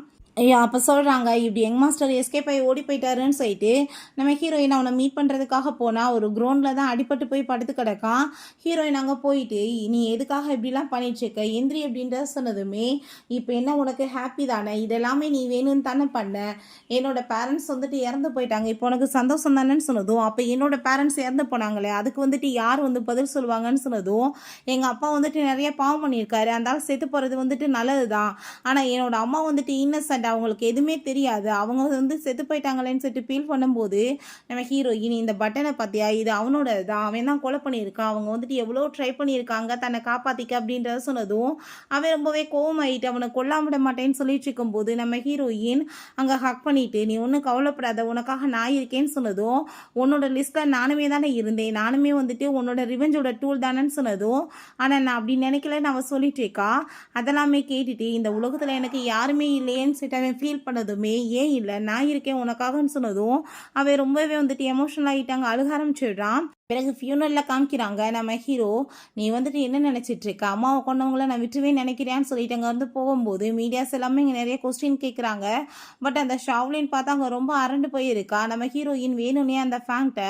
அப்ப சொல்றாங்க, இப்படி யங் மாஸ்டர் எஸ்கேப் ஆயி ஓடி போயிட்டாருன்னு சொல்லிட்டு, நம்ம ஹீரோயின் அவன மீட் பண்றதுக்காக போனா, ஒரு கிரவுண்ட்ல தான் அடிபட்டு போய் படுத்து கிடக்கான். ஹீரோயின் அங்க போயிட்டு, "நீ எதுக்காக இப்படிலாம் பண்ணிட்டு இருக்க? எந்திரி" அப்படின்றத சொன்னதுமே, "இப்ப என்ன உனக்கு ஹாப்பி தானே? இதெல்லாமே நீ வேணும்னு தானே பண்ண. என்னோட பேரண்ட்ஸ் வந்துட்டு இறந்து போயிட்டாங்க. இப்போ உனக்கு சந்தோஷம் தானேன்னு" சொன்னதும், "அப்ப என்னோட பேரண்ட்ஸ் இறந்து போனாங்களே, அதுக்கு வந்துட்டு யார் வந்து பதில் சொல்லுவாங்கன்னு" சொன்னதும், "எங்க அப்பா வந்துட்டு நெறைய பாவம் பண்ணியிருக்காரு. அந்த ஆள் செத்து போறது வந்துட்டு நல்லது தான். ஆனா என்னோட அம்மா வந்துட்டு இன்னசென்ட். அவங்களுக்கு எதுவுமே தெரியாது. அவங்க வந்து செத்து போயிட்டாங்களேன்னு சொல்லிட்டு ஃபீல் பண்ணும்போது, நம்ம ஹீரோயின், "இந்த பட்டன பார்த்தியா? இது அவனோடது தான். அவன் தான் கொலை பண்ணியிருக்கான். அவங்க வந்துட்டு எவ்வளோ ட்ரை பண்ணியிருக்காங்க தன்னை காப்பாத்திக்க" அப்படின்றத சொன்னதும், அவன் ரொம்பவே கோவமாயிட்டு அவனை கொல்லாம விட மாட்டேன்னு சொல்லிட்டு இருக்கும்போது, நம்ம ஹீரோயின் அங்க ஹக் பண்ணிட்டு, "நீ ஒன்றும் கவலைப்படாத. உனக்காக நான் இருக்கேன்னு" சொன்னதும், "உன்னோட லிஸ்ட்ல நானுமே தானே இருந்தேன். நானுமே வந்துட்டு உன்னோட ரிவெஞ்சோட டூல் தானேன்னு" சொன்னதும், "ஆனா நான் அப்படி நினைக்கலன்னு" அவ சொல்லிட்டு இருக்கா. அதெல்லாமே கேட்டுட்டு, இந்த உலகத்துல எனக்கு யாருமே இல்லையேன்னு சொல்லிட்டு அவன் ஃபீல் பண்ணதுமே, "ஏன் இல்ல? நான் இருக்கேன் உனக்காகன்னு" சொன்னதும், அவன் ரொம்பவே வந்துட்டு எமோஷனல் ஆயிட்டாங்க. அழுக ஆரம்பிச்சிடுறான். பிறகு ஃபியூனரல்ல காமிக்கிறாங்க. நம்ம ஹீரோ, "நீ வந்துட்டு என்ன நினைச்சிட்டு இருக்க? அம்மாவை கொன்னவங்கள நான் விட்டுருவேன்னு நினைக்கிறியான்னு" சொல்லிட்டு அங்கேருந்து போகும்போது, மீடியாஸ் எல்லாமே இங்கே நிறைய கொஸ்டின் கேட்குறாங்க. பட் அந்த ஷாவ்லின் பார்த்தா அங்கே ரொம்ப அரண்டு போயிருக்கா. நம்ம ஹீரோயின் வேணும்னே அந்த ஃபேங்க்ட்ட,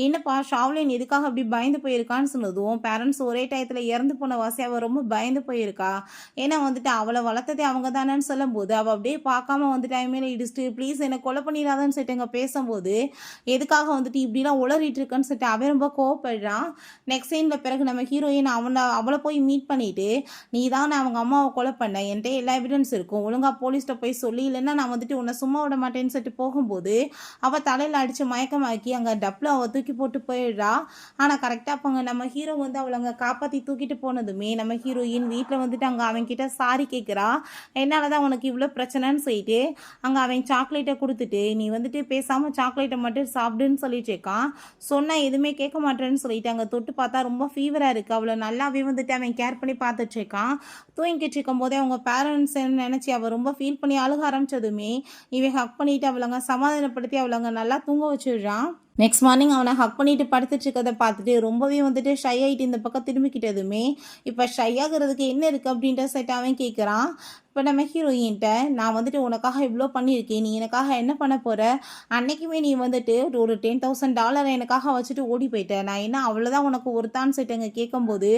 "என்னப்பா ஷாவ்லின் எதுக்காக அப்படி பயந்து போயிருக்கான்னு" சொன்னதும், பேரண்ட்ஸ் ஒரே டயத்தில் இறந்து போன வாசி அவள் ரொம்ப பயந்து போயிருக்கா. ஏன்னா வந்துட்டு அவளை வளர்த்ததே அவங்க தானேன்னு சொல்லும்போது, அவள் அப்படியே பார்க்காம வந்துட்டு அவன் மேலே இடிச்சுட்டு, "ப்ளீஸ் என்னை கொலை பண்ணிடாதன்னு" சொல்லிட்டு அங்கே பேசும்போது, "எதுக்காக வந்துட்டு இப்படிலாம் உளறிட்டு இருக்கன்னு" சொல்லிட்டு அவன் ரொம்ப கோவப்படுறான். நெக்ஸ்ட் சீன்ல பிறகு நம்ம ஹீரோயின் அவளை போய் மீட் பண்ணிட்டு, "நீ தான் அவங்க அம்மாவை கொலை பண்ண. என்கிட்ட எல்லா எவிடன்ஸ் இருக்கும். ஒழுங்கா போலீஸ்ட்ட போய் சொல்லி, இல்லைன்னா நான் வந்துட்டு உன்னை சும்மா விட மாட்டேன்னு" சொல்லிட்டு போகும்போது, அவள் தலையில் அடித்து மயக்கமாக்கி அங்கே டப்பில் அவள் தூக்கி போட்டு போயிடுறா. ஆனால் கரெக்டாக அப்போங்க நம்ம ஹீரோ வந்து அவளை அங்கே காப்பாற்றி தூக்கிட்டு போனதுமே, நம்ம ஹீரோயின் வீட்டில் வந்துட்டு அங்கே அவன்கிட்ட சாரி கேட்குறா. "என்னால் தான் உனக்கு இவ்வளோ பிரச்சனைன்னு" சொல்லிட்டு அங்கே அவன் சாக்லேட்டை கொடுத்துட்டு, "நீ வந்துட்டு பேசாமல் சாக்லேட்டை மட்டும் சாப்பிடுன்னு" சொல்லிட்டு இருக்கான். சொன்னால் எதுவுமே கேட்க மாட்டேன்னு சொல்லிட்டு அங்கே தொட்டு பார்த்தா ரொம்ப ஃபீவராக இருக்குது. அவளை நல்லாவே வந்துட்டு அவன் கேர் பண்ணி பார்த்துட்டு இருக்கான். தூங்கிட்டு இருக்கும்போதே அவங்க பேரண்ட்ஸ் நினச்சி அவள் ரொம்ப ஃபீல் பண்ணி அழுக ஆரம்பிச்சதுமே, இவன் ஹக் பண்ணிட்டு அவளங்க சமாதானப்படுத்தி அவளங்க நல்லா தூங்க வச்சிடுறான். நெக்ஸ்ட் மார்னிங் அவனை ஹக் பண்ணிட்டு படுத்துட்டு இருக்கதை பார்த்துட்டு ரொம்பவே வந்துட்டு ஷை ஆகிட்டு இந்த பக்கம் திரும்பிக்கிட்டதுமே இப்போ ஷை ஆகுறதுக்கு என்ன இருக்குது அப்படின்ற செட் அவன் கேட்குறான். இப்போ நம்ம ஹீரோயின்ட்ட நான் வந்துட்டு உனக்காக இவ்வளோ பண்ணியிருக்கேன், நீ எனக்காக என்ன பண்ண போகிற, அன்னைக்குமே நீ வந்துட்டு ஒரு $10,000 எனக்காக வச்சுட்டு ஓடி போயிட்ட, நான் என்ன அவ்வளோதான் உனக்கு ஒருத்தான்னு சொல்லிட்டு அங்கே கேட்கும்போது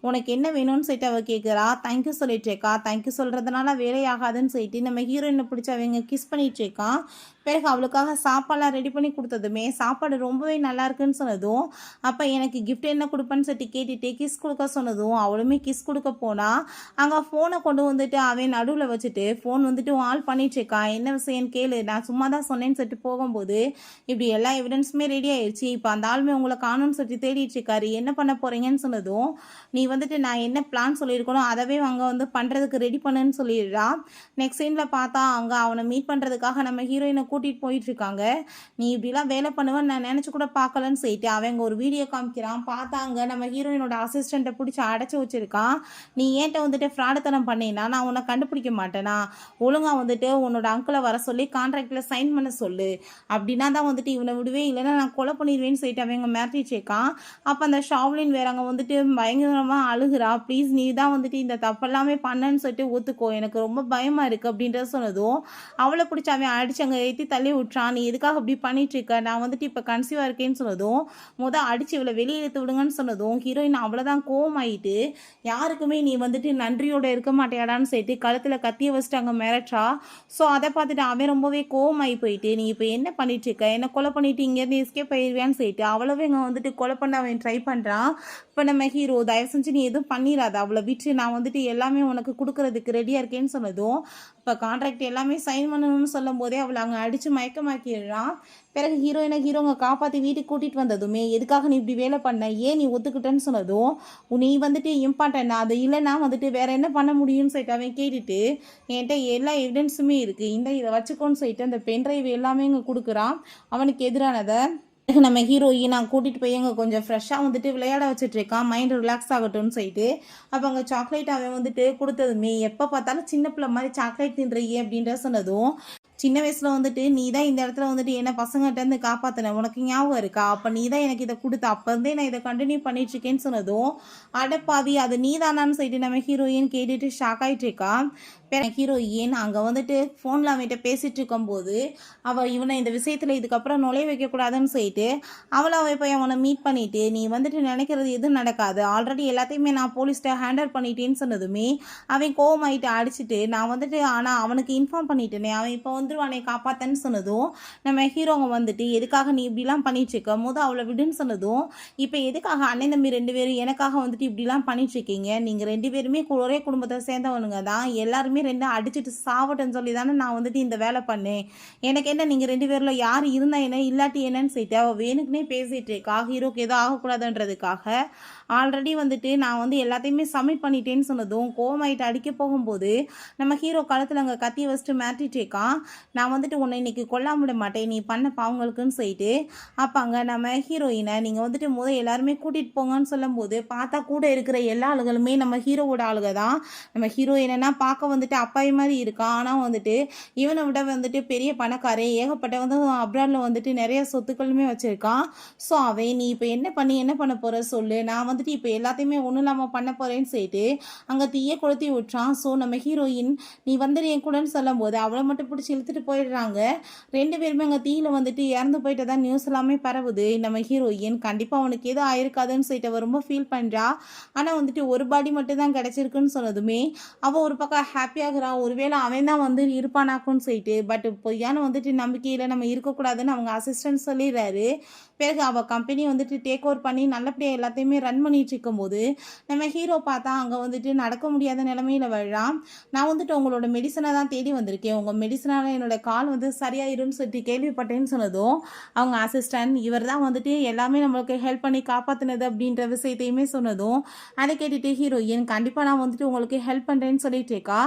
உனக்கு என்ன வேணும்னு சொல்லிட்டு அவள் கேட்குறா. தேங்க்யூ சொல்லிட்டுருக்கா. தேங்க்யூ சொல்கிறதுனால வேலையாகாதுன்னு சொல்லிட்டு நம்ம ஹீரோயினை பிடிச்சி அவங்க கிஸ் பண்ணிகிட்ருக்கான். பிறகு அவளுக்காக சாப்பாடெலாம் ரெடி பண்ணி கொடுத்ததுமே சாப்பாடு ரொம்பவே நல்லா இருக்குன்னு சொன்னதும் அப்போ எனக்கு கிஃப்ட் என்ன கொடுப்பேன்னு சொல்லிட்டு கேட்டுட்டு கிஸ் கொடுக்க சொன்னதும் அவளுமே கிஸ் கொடுக்க போனால் அங்கே ஃபோனை கொண்டு வந்துட்டு அவன் நடுவில் வச்சுட்டு ஃபோன் வந்துட்டு ஆல் பண்ணிட்டுருக்கான். என்ன விஷயம்னு கேளு, நான் சும்மா தான் சொன்னேன்னு சொல்லிட்டு போகும்போது இப்படி எல்லா எவிடன்ஸுமே ரெடி ஆயிடுச்சு, இப்போ அந்த ஆளுமே உங்களை காணும்னு சொல்லிட்டு தேடிட்டு இருக்காரு, என்ன பண்ண போகிறீங்கன்னு சொன்னதும் நீ வந்துட்டு நான் என்ன பிளான் சொல்லியிருக்கணும் அதவே அங்கே வந்து பண்ணுறதுக்கு ரெடி பண்ணுன்னு சொல்லிடுறா. நெக்ஸ்ட் சீனில் பார்த்தா அங்கே அவனை மீட் பண்ணுறதுக்காக நம்ம ஹீரோயினை கூட்டிகிட்டு போயிட்டுருக்காங்க. நீ இப்படிலாம் வேலை பண்ணுவேன்னு நான் நினச்சி கூட பார்க்கலன்னு சொல்லிட்டு அவங்க ஒரு வீடியோ காமிக்கிறான். பார்த்தாங்க நம்ம ஹீரோயினோட அசிஸ்டண்ட்டை பிடிச்சி அடைச்சி வச்சுருக்கான். நீ ஏன்ட்ட வந்துட்டு ஃப்ராடுத்தனம் பண்ணினா நான் உன்னை கண்டுபிடிக்க மாட்டேனா, ஒழுங்காக வந்துட்டு உன்னோட அங்கிளை வர சொல்லி கான்ட்ராக்டில் சைன் பண்ண சொல்லு, அப்படின்னா தான் வந்துட்டு இவனை விடுவே, இல்லைன்னா நான் கொலை பண்ணிடுவேன்னு சொல்லிட்டு அவங்க மிரட்டிச்சேக்கான். அப்போ அந்த ஷாவ்லின் வேற அங்கே வந்துட்டு பயங்கரமாக அழுகிறா. ப்ளீஸ் நீ தான் வந்துட்டு இந்த தப்பெல்லாமே பண்ணன்னு சொல்லிட்டு ஒத்துக்கோ, எனக்கு ரொம்ப பயமாக இருக்குது அப்படின்றத சொன்னதும் அவளை பிடிச்சி அவன் அடிச்சு அங்கே ஏற்றி தள்ளி விட்றான். நீ எதுக்காக இப்படி பண்ணிட்டு இருக்க, நான் வந்துட்டு இப்போ கன்சீவாக இருக்கேன்னு சொன்னதும் அடிச்சு இவளை வெளியே எடுத்து விடுங்கன்னு சொன்னதும் ஹீரோயின் அவ்வளோதான் கோவமாயிட்டு யாருக்குமே நீ வந்துட்டு நன்றியோட இருக்க மாட்டேடான்னு சொல்லிட்டு கழுத்தில் கத்திய வச்சுட்டு அங்கே மிரட்டா. ஸோ அதை பார்த்துட்டு அவன் ரொம்பவே கோவமாகி போயிட்டு நீ இப்போ என்ன பண்ணிட்டு இருக்க, என்ன கொலை பண்ணிட்டு இங்கேருந்து எஸ்கேப் ஆயிடுவேன்னு சொல்லிட்டு அவ்வளோவே இங்கே வந்துட்டு கொலை பண்ண அவன் ட்ரை பண்ணுறான். இப்போ நம்ம ஹீரோ தயவு செஞ்சு நீ எதுவும் பண்ணிடாத, அவளை விட்டு நான் வந்துட்டு எல்லாமே உனக்கு கொடுக்கறதுக்கு ரெடியாக இருக்கேன்னு சொன்னதும் இப்போ கான்ட்ராக்ட் எல்லாமே சைன் பண்ணணும்னு சொல்லும் போதே அவளை அங்கே அடித்து மயக்கமாக்கிடுறான். பிறகு ஹீரோங்க காப்பாற்றி வீட்டுக்கு கூட்டிகிட்டு வந்ததுமே எதுக்காக நீ இப்படி வேலை பண்ண, ஏன் நீ ஒத்துக்கிட்டேன்னு சொன்னதும் நீ வந்துட்டு இம்பார்ட்டன்ட், அது இல்லைன்னா வந்துட்டு வேற என்ன பண்ண முடியும்னு சொல்லிட்டு அவன் கேட்டுட்டு என்கிட்ட எல்லா எவிடன்ஸுமே இருக்குது, இதை வச்சுக்கோன்னு சொல்லிட்டு அந்த பென்ட்ரைவ் எல்லாமே இங்கே கொடுக்குறான் அவனுக்கு எதிரானதை. நம்ம ஹீரோயின் நான் கூட்டிகிட்டு போய் அங்கே கொஞ்சம் ஃப்ரெஷ்ஷாக வந்துட்டு விளையாட வச்சுட்ருக்கான், மைண்ட் ரிலாக்ஸ் ஆகட்டும்னு சொல்லிட்டு. அப்போ அங்கே சாக்லேட் அவன் வந்துட்டு கொடுத்ததுமே எப்போ பார்த்தாலும் சின்ன பிள்ளை மாதிரி சாக்லேட் தின்றியே அப்படின்ற சொன்னதும் சின்ன வயசில் வந்துட்டு நீ தான் இந்த இடத்துல வந்துட்டு என்ன பசங்கள்கிட்டருந்து காப்பாற்றின, உனக்கு ஞாபகம் இருக்கா, அப்போ நீ தான் எனக்கு இதை கொடுத்த, அப்போ இருந்தே நான் இதை கண்டினியூ பண்ணிட்டுருக்கேன்னு சொன்னதும் அடப்பாவி அது நீ தானான்னு சொல்லிட்டு நம்ம ஹீரோயின் கேட்டுட்டு ஷாக் ஆகிட்டுருக்கா. ஹீரோயின் அங்கே வந்துட்டு ஃபோனில் அவன்கிட்ட பேசிகிட்டு இருக்கும்போது அவள் இவனை இந்த விஷயத்தில் இதுக்கப்புறம் நுழைய வைக்கக்கூடாதுன்னு சொல்லிட்டு அவளை போய் அவனை மீட் பண்ணிவிட்டு நீ வந்துட்டு நினைக்கிறது எதுவும் நடக்காது, ஆல்ரெடி எல்லாத்தையுமே நான் போலீஸ்கிட்ட ஹேண்டில் பண்ணிட்டேன்னு சொன்னதுமே அவன் கோவமாயிட்டு அடிச்சுட்டு நான் வந்துட்டு ஆனால் அவனுக்கு இன்ஃபார்ம் பண்ணிட்டேனே, அவன் இப்போ வந்துருவானே காப்பாத்தன்னு சொன்னதும் நம்ம ஹீரோங்க வந்துட்டு எதுக்காக நீ இப்படிலாம் பண்ணிட்டுருக்க, அவளை விடுன்னு சொன்னதும் இப்போ எதுக்காக அண்ணன் தம்பி 2 பேரும் எனக்காக வந்துட்டு இப்படிலாம் பண்ணிட்டுருக்கீங்க, நீங்கள் 2 பேருமே ஒரே குடும்பத்தை சேர்ந்தவனுங்க தான், எல்லாருமே 2 அடிச்சுட்டு சாவட்டுன்னு சொல்லி தானே நான் வந்துட்டு இந்த வேலை பண்ணேன், எனக்கு என்ன நீங்கள் 2 பேரில் யார் இருந்தா என்ன இல்லாட்டி என்னன்னு சொல்லிட்டு அவள் வேணுக்குனே பேசிகிட்டு இருக்கா. ஹீரோக்கு எதுவும் ஆகக்கூடாதுன்றதுக்காக ஆல்ரெடி வந்துட்டு நான் வந்து எல்லாத்தையுமே சப்மிட் பண்ணிட்டேன்னு சொன்னதும் கோவமாயிட்டு அடிக்க போகும்போது நம்ம ஹீரோ காலத்தில் அங்கே கத்தி வச்சுட்டு மிரட்டிட்டு இருக்கான். நான் வந்துட்டு உன்னை இன்னைக்கு கொல்லாம விட மாட்டேன் நீ பண்ண பாவங்களுக்குன்னு சொல்லிட்டு. அப்போ அங்கே நம்ம ஹீரோயினை நீங்கள் வந்துட்டு எல்லாருமே கூட்டிகிட்டு போங்கன்னு சொல்லும்போது பார்த்தா கூட இருக்கிற எல்லா ஆளுகளுமே நம்ம ஹீரோவோட ஆளுக தான். நம்ம ஹீரோயினா பார்க்க வந்துட்டு அப்பாய் மாதிரி இருக்கான், ஆனால் வந்துட்டு இவனை விட வந்துட்டு பெரிய பணக்காரே, ஏகப்பட்ட வந்து அப்ராடில் வந்துட்டு நிறைய சொத்துக்களுமே வச்சுருக்கான். ஸோ அவன் நீ இப்போ என்ன பண்ண போகிற சொல்லு, நான் வந்துட்டு இப்போ எல்லாத்தையுமே ஒன்றும் இல்லாமல் பண்ண போகிறேன்னு சொல்லிட்டு அங்கே தீயை கொளுத்தி விட்டுறான். ஸோ நம்ம ஹீரோயின் நீ வந்துடு என் கூடன்னு சொல்லும் போது அவளை மட்டும் பிடிச்சி இழுத்துட்டு போயிடுறாங்க. 2 பேருமே அங்கே தீயில வந்துட்டு இறந்து போயிட்டு தான் நியூஸ் எல்லாமே பரவுது. நம்ம ஹீரோயின் கண்டிப்பாக அவனுக்கு எதுவும் ஆயிருக்காதுன்னு சொல்லிட்டு அவள் ரொம்ப ஃபீல் பண்ணுறா. ஆனால் வந்துட்டு ஒரு பாடி மட்டும் தான் கிடச்சிருக்குன்னு சொன்னதுமே அவள் ஒரு பக்கம் ஹாப்பியாகிறா, ஒருவேளை அவன் தான் வந்து இருப்பானாக்குன்னு சொல்லிட்டு. பட் பொய்யான வந்துட்டு நம்பிக்கையில் நம்ம இருக்கக்கூடாதுன்னு அவங்க அசிஸ்டன்ட் சொல்லிடுறாரு. பிறகு அவள் கம்பெனி வந்துட்டு டேக் ஓவர் பண்ணி நல்லபடியாக எல்லாத்தையுமே ரன் பண்ணிட்டு இருக்கும்போது நம்ம ஹீரோ பார்த்தா அங்கே வந்துட்டு நடக்க முடியாத நிலைமையில் விழான். நான் வந்துட்டு உங்களோட மெடிசனை தான் தேடி வந்திருக்கேன், உங்கள் மெடிசனால் என்னோட கால் வந்து சரியாயிரும்னு சொல்லிட்டு கேள்விப்பட்டேன்னு சொன்னதும் அவங்க அசிஸ்டன்ட் இவர் தான் வந்துட்டு எல்லாமே நம்மளுக்கு ஹெல்ப் பண்ணி காப்பாற்றினது அப்படின்ற விஷயத்தையுமே சொன்னதும் அதை கேட்டுட்டு ஹீரோயின் கண்டிப்பாக நான் வந்துட்டு உங்களுக்கு ஹெல்ப் பண்ணுறேன்னு சொல்லிட்டு இருக்கா.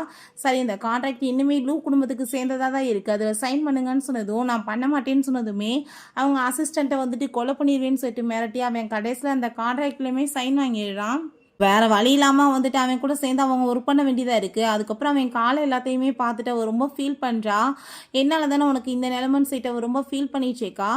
சரி இந்த கான்ட்ராக்ட் இன்னுமே லூ குடும்பத்துக்கு சேர்ந்ததாக தான் இருக்குது, அதில் சைன் பண்ணுங்கன்னு சொன்னதும் நான் பண்ண மாட்டேன்னு சொன்னதுமே அவங்க அசிஸ்டண்ட்டை வந்துட்டு கொலை பண்ணிடுவேன்னு சொல்லிட்டு மிரட்டி அவன் கடைசியில் அந்த கான்ட்ராக்ட்லையுமே சைன் வாங்கிடுறான். வேற வழி இல்லாம வந்துட்டு அவன் கூட சேர்ந்து அவங்க ஒர்க் பண்ண வேண்டியதா இருக்கு. அதுக்கப்புறம் அவன் காலம் எல்லாத்தையுமே பார்த்துட்டு அவ ரொம்ப ஃபீல் பண்றா. என்னால தானே உனக்கு இந்த நிலைமைன்னு சொல்லிட்டு அவ ரொம்ப ஃபீல் பண்ணிட்டுருக்கா.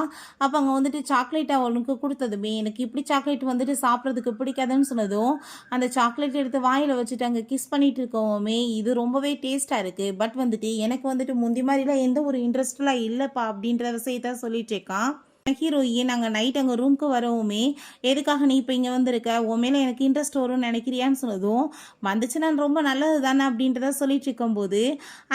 அப்ப அங்க வந்துட்டு சாக்லேட் அவனுக்கு குடுத்ததுமே, எனக்கு இப்படி சாக்லேட் வந்துட்டு சாப்பிடுறதுக்கு பிடிக்காதுன்னு சொன்னதும், அந்த சாக்லேட் எடுத்து வாயில வச்சுட்டு அங்க கிஸ் பண்ணிட்டு இருக்கவுமே, இது ரொம்பவே டேஸ்ட்டா இருக்கு. பட் வந்துட்டு எனக்கு வந்துட்டு முந்தி மாரிலாம் எந்த ஒரு இன்ட்ரெஸ்ட்லாம் இல்லப்பா அப்படின்ற விஷயத்த சொல்லிட்டுருக்கான். ஹீரோயின் அங்க நைட் அங்க ரூம்க்கு வரவுமே, "எதுக்காக நீ இப்ப இங்க வந்திருக்க? உன் மேல எனக்கு இன்ட்ரெஸ்ட் வரும்னு நெனைக்கிறியான்னு?" சொன்னதும், "வந்துச்சுன்னா ரொம்ப நல்லது தானே" அப்படின்றத சொல்லிட்டு இருக்கும்போது,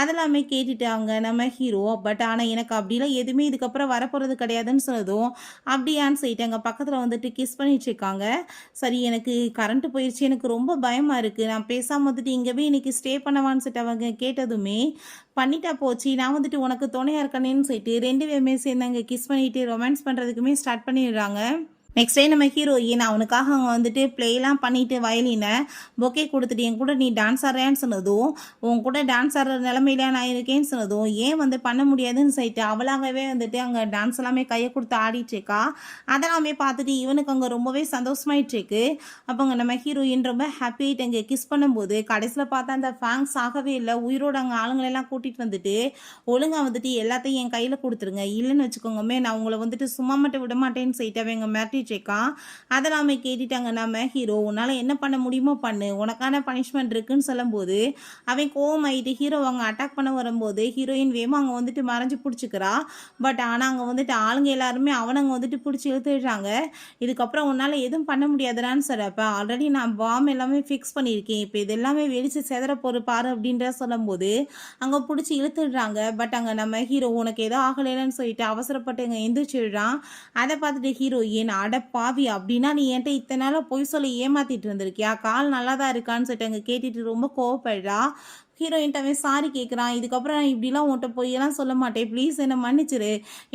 அதெல்லாமே கேட்டுட்டாங்க நம்ம ஹீரோ. பட் ஆனா எனக்கு அப்படிலாம் எதுவுமே இதுக்கப்புறம் வரப்போறது கிடையாதுன்னு சொன்னதும், அப்படியான்னு சொல்லிட்டு அங்க பக்கத்துல வந்துட்டு கிஸ் பண்ணிட்டு இருக்காங்க. சரி எனக்கு கரண்ட் போயிருச்சு. எனக்கு ரொம்ப பயமா இருக்கு. நான் பேசாம வந்துட்டு இங்கவே இன்னைக்கு ஸ்டே பண்ணவான்னு சொல்லிட்டு அவங்க கேட்டதுமே, பண்ணிட்டா போச்சு. நான் வந்துட்டு உனக்கு துணையா இருக்கனேன்னு சொல்லிட்டு 2 பேருமே சேர்ந்து அங்க கிஸ் பண்ணிட்டு ரொமான்ஸ் பண்றதுக்குமே ஸ்டார்ட் பண்ணிடுறாங்க. நெக்ஸ்ட் டே நம்ம ஹீரோயின் அவனுக்காக அவங்க வந்துட்டு ப்ளேலாம் பண்ணிட்டு வயலின பொக்கே கொடுத்துட்டு என் கூட நீ டான்ஸ் ஆடுறியான்னு சொன்னதும், உன் கூட டான்ஸ் ஆடுற நிலமையில நான் இருக்கேன்னு சொன்னதும், ஏன் வந்து பண்ண முடியாதுன்னு சொல்லிட்டு அவளாகவே வந்துட்டு அங்கே டான்ஸ் எல்லாமே கையை கொடுத்து ஆடிட்டு இருக்கா. அதெல்லாமே பார்த்துட்டு இவனுக்கு அங்கே ரொம்பவே சந்தோஷமாயிட்டு இருக்கு. அப்போ அங்கே நம்ம ஹீரோயின் ரொம்ப ஹாப்பி ஆகிட்டு அங்கே கிஸ் பண்ணும்போது கடைசியில் பார்த்தா அந்த ஃபேங்ஸ் ஆகவே இல்லை. உயிரோட அங்கே ஆளுங்களெல்லாம் கூட்டிகிட்டு வந்துட்டு ஒழுங்காக வந்துட்டு எல்லாத்தையும் என் கையில் கொடுத்துருங்க. இல்லைன்னு வச்சுக்கோங்கமே நான் உங்களை வந்துட்டு சும்மா மட்டும் விட மாட்டேன்னு சொல்லிட்டு அவங்க மிரட்டிட்டு இருக்கான். அதெல்லாமே கேட்டுட்டாங்க நம்ம ஹீரோ. உன்னால் என்ன பண்ண முடியுமோ பண்ணு, உனக்கான பனிஷ்மெண்ட் இருக்குன்னு சொல்லும்போது அவன் கோவமாயிட்டு ஹீரோ அவங்க அட்டாக் பண்ண வரும்போது ஹீரோயின் வேமா அங்கே வந்துட்டு மறைஞ்சு பிடிச்சிக்கிறா. பட் ஆனால் அங்கே வந்துட்டு ஆளுங்க எல்லாருமே அவனை அங்கே வந்துட்டு பிடிச்சி இழுத்துடுறாங்க. இதுக்கப்புறம் உன்னால் எதுவும் பண்ண முடியாதுடான்னு சொல்கிறப்ப ஆல்ரெடி நான் பாம் எல்லாமே ஃபிக்ஸ் பண்ணியிருக்கேன். இப்போ இது எல்லாமே வெடிச்சு செதற போகிற பாரு அப்படின்ற சொல்லும்போது அங்கே பிடிச்சி இழுத்துடுறாங்க. பட் அங்கே நம்ம ஹீரோ உனக்கு ஏதோ ஆகலைன்னு சொல்லிட்டு அவசரப்பட்டு இங்கே எந்திரிச்சிடுறான். அதை பார்த்துட்டு ஹீரோயின் அட பாவி அப்படின்னா நீ என்கிட்ட இத்தனை நாளாக பொய் சொல்லி ஏமாத்திட்டு இருந்திருக்கியா? கால் நல்லா தான் இருக்கான்னு சொல்லிட்டு அங்கே கேட்டுட்டு ரொம்ப கோவப்படுறா. ஹீரோயின்ட்ட அவன் சாரி கேட்குறான். இதுக்கப்புறம் நான் இப்படிலாம் உன்ட்ட பொய்யெல்லாம் சொல்ல மாட்டேன். ப்ளீஸ் என்னை மன்னிச்சிரு.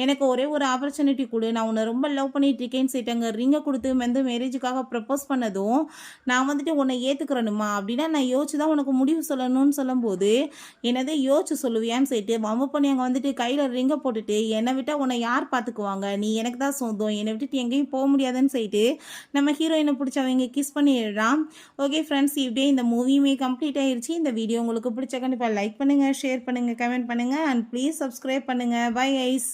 எனக்கு ஒரே ஒரு ஆப்பர்ச்சுனிட்டி கொடு. நான் உன்னை ரொம்ப லவ் பண்ணிட்டு இருக்கேன்னு சொல்லிட்டு அங்கே ரிங்கை கொடுத்து வந்து மேரேஜுக்காக ப்ரப்போஸ் பண்ணதும், நான் வந்துட்டு உன்னை ஏற்றுக்கிறேனுமா அப்படின்னா நான் யோசிச்சு தான் உனக்கு முடிவு சொல்லணும்னு சொல்லும்போது, என்னது யோசிச்சு சொல்லுவியான்னு சொல்லிட்டு வம்பு பண்ணி அங்கே வந்துட்டு கையில் ரிங்கை போட்டுட்டு, என்னை விட்டால் உன்னை யார் பார்த்துக்குவாங்க? நீ எனக்கு தான் சொந்தம். என்னை விட்டுட்டு எங்கேயும் போக முடியாதுன்னு சொல்லிட்டு நம்ம ஹீரோயினை பிடிச்சி அவங்க கிஸ் பண்ணிடுறான். ஓகே ஃப்ரெண்ட்ஸ், இப்படியே இந்த மூவியுமே கம்ப்ளீட் ஆயிருச்சு. இந்த வீடியோ உங்களுக்கு பிடிச்ச கண்டிப்பாக லைக் பண்ணுங்கள், ஷேர் பண்ணுங்கள், கமெண்ட் பண்ணுங்கள் அண்ட் ப்ளீஸ் சப்ஸ்கிரைப் பண்ணுங்கள். Bye guys.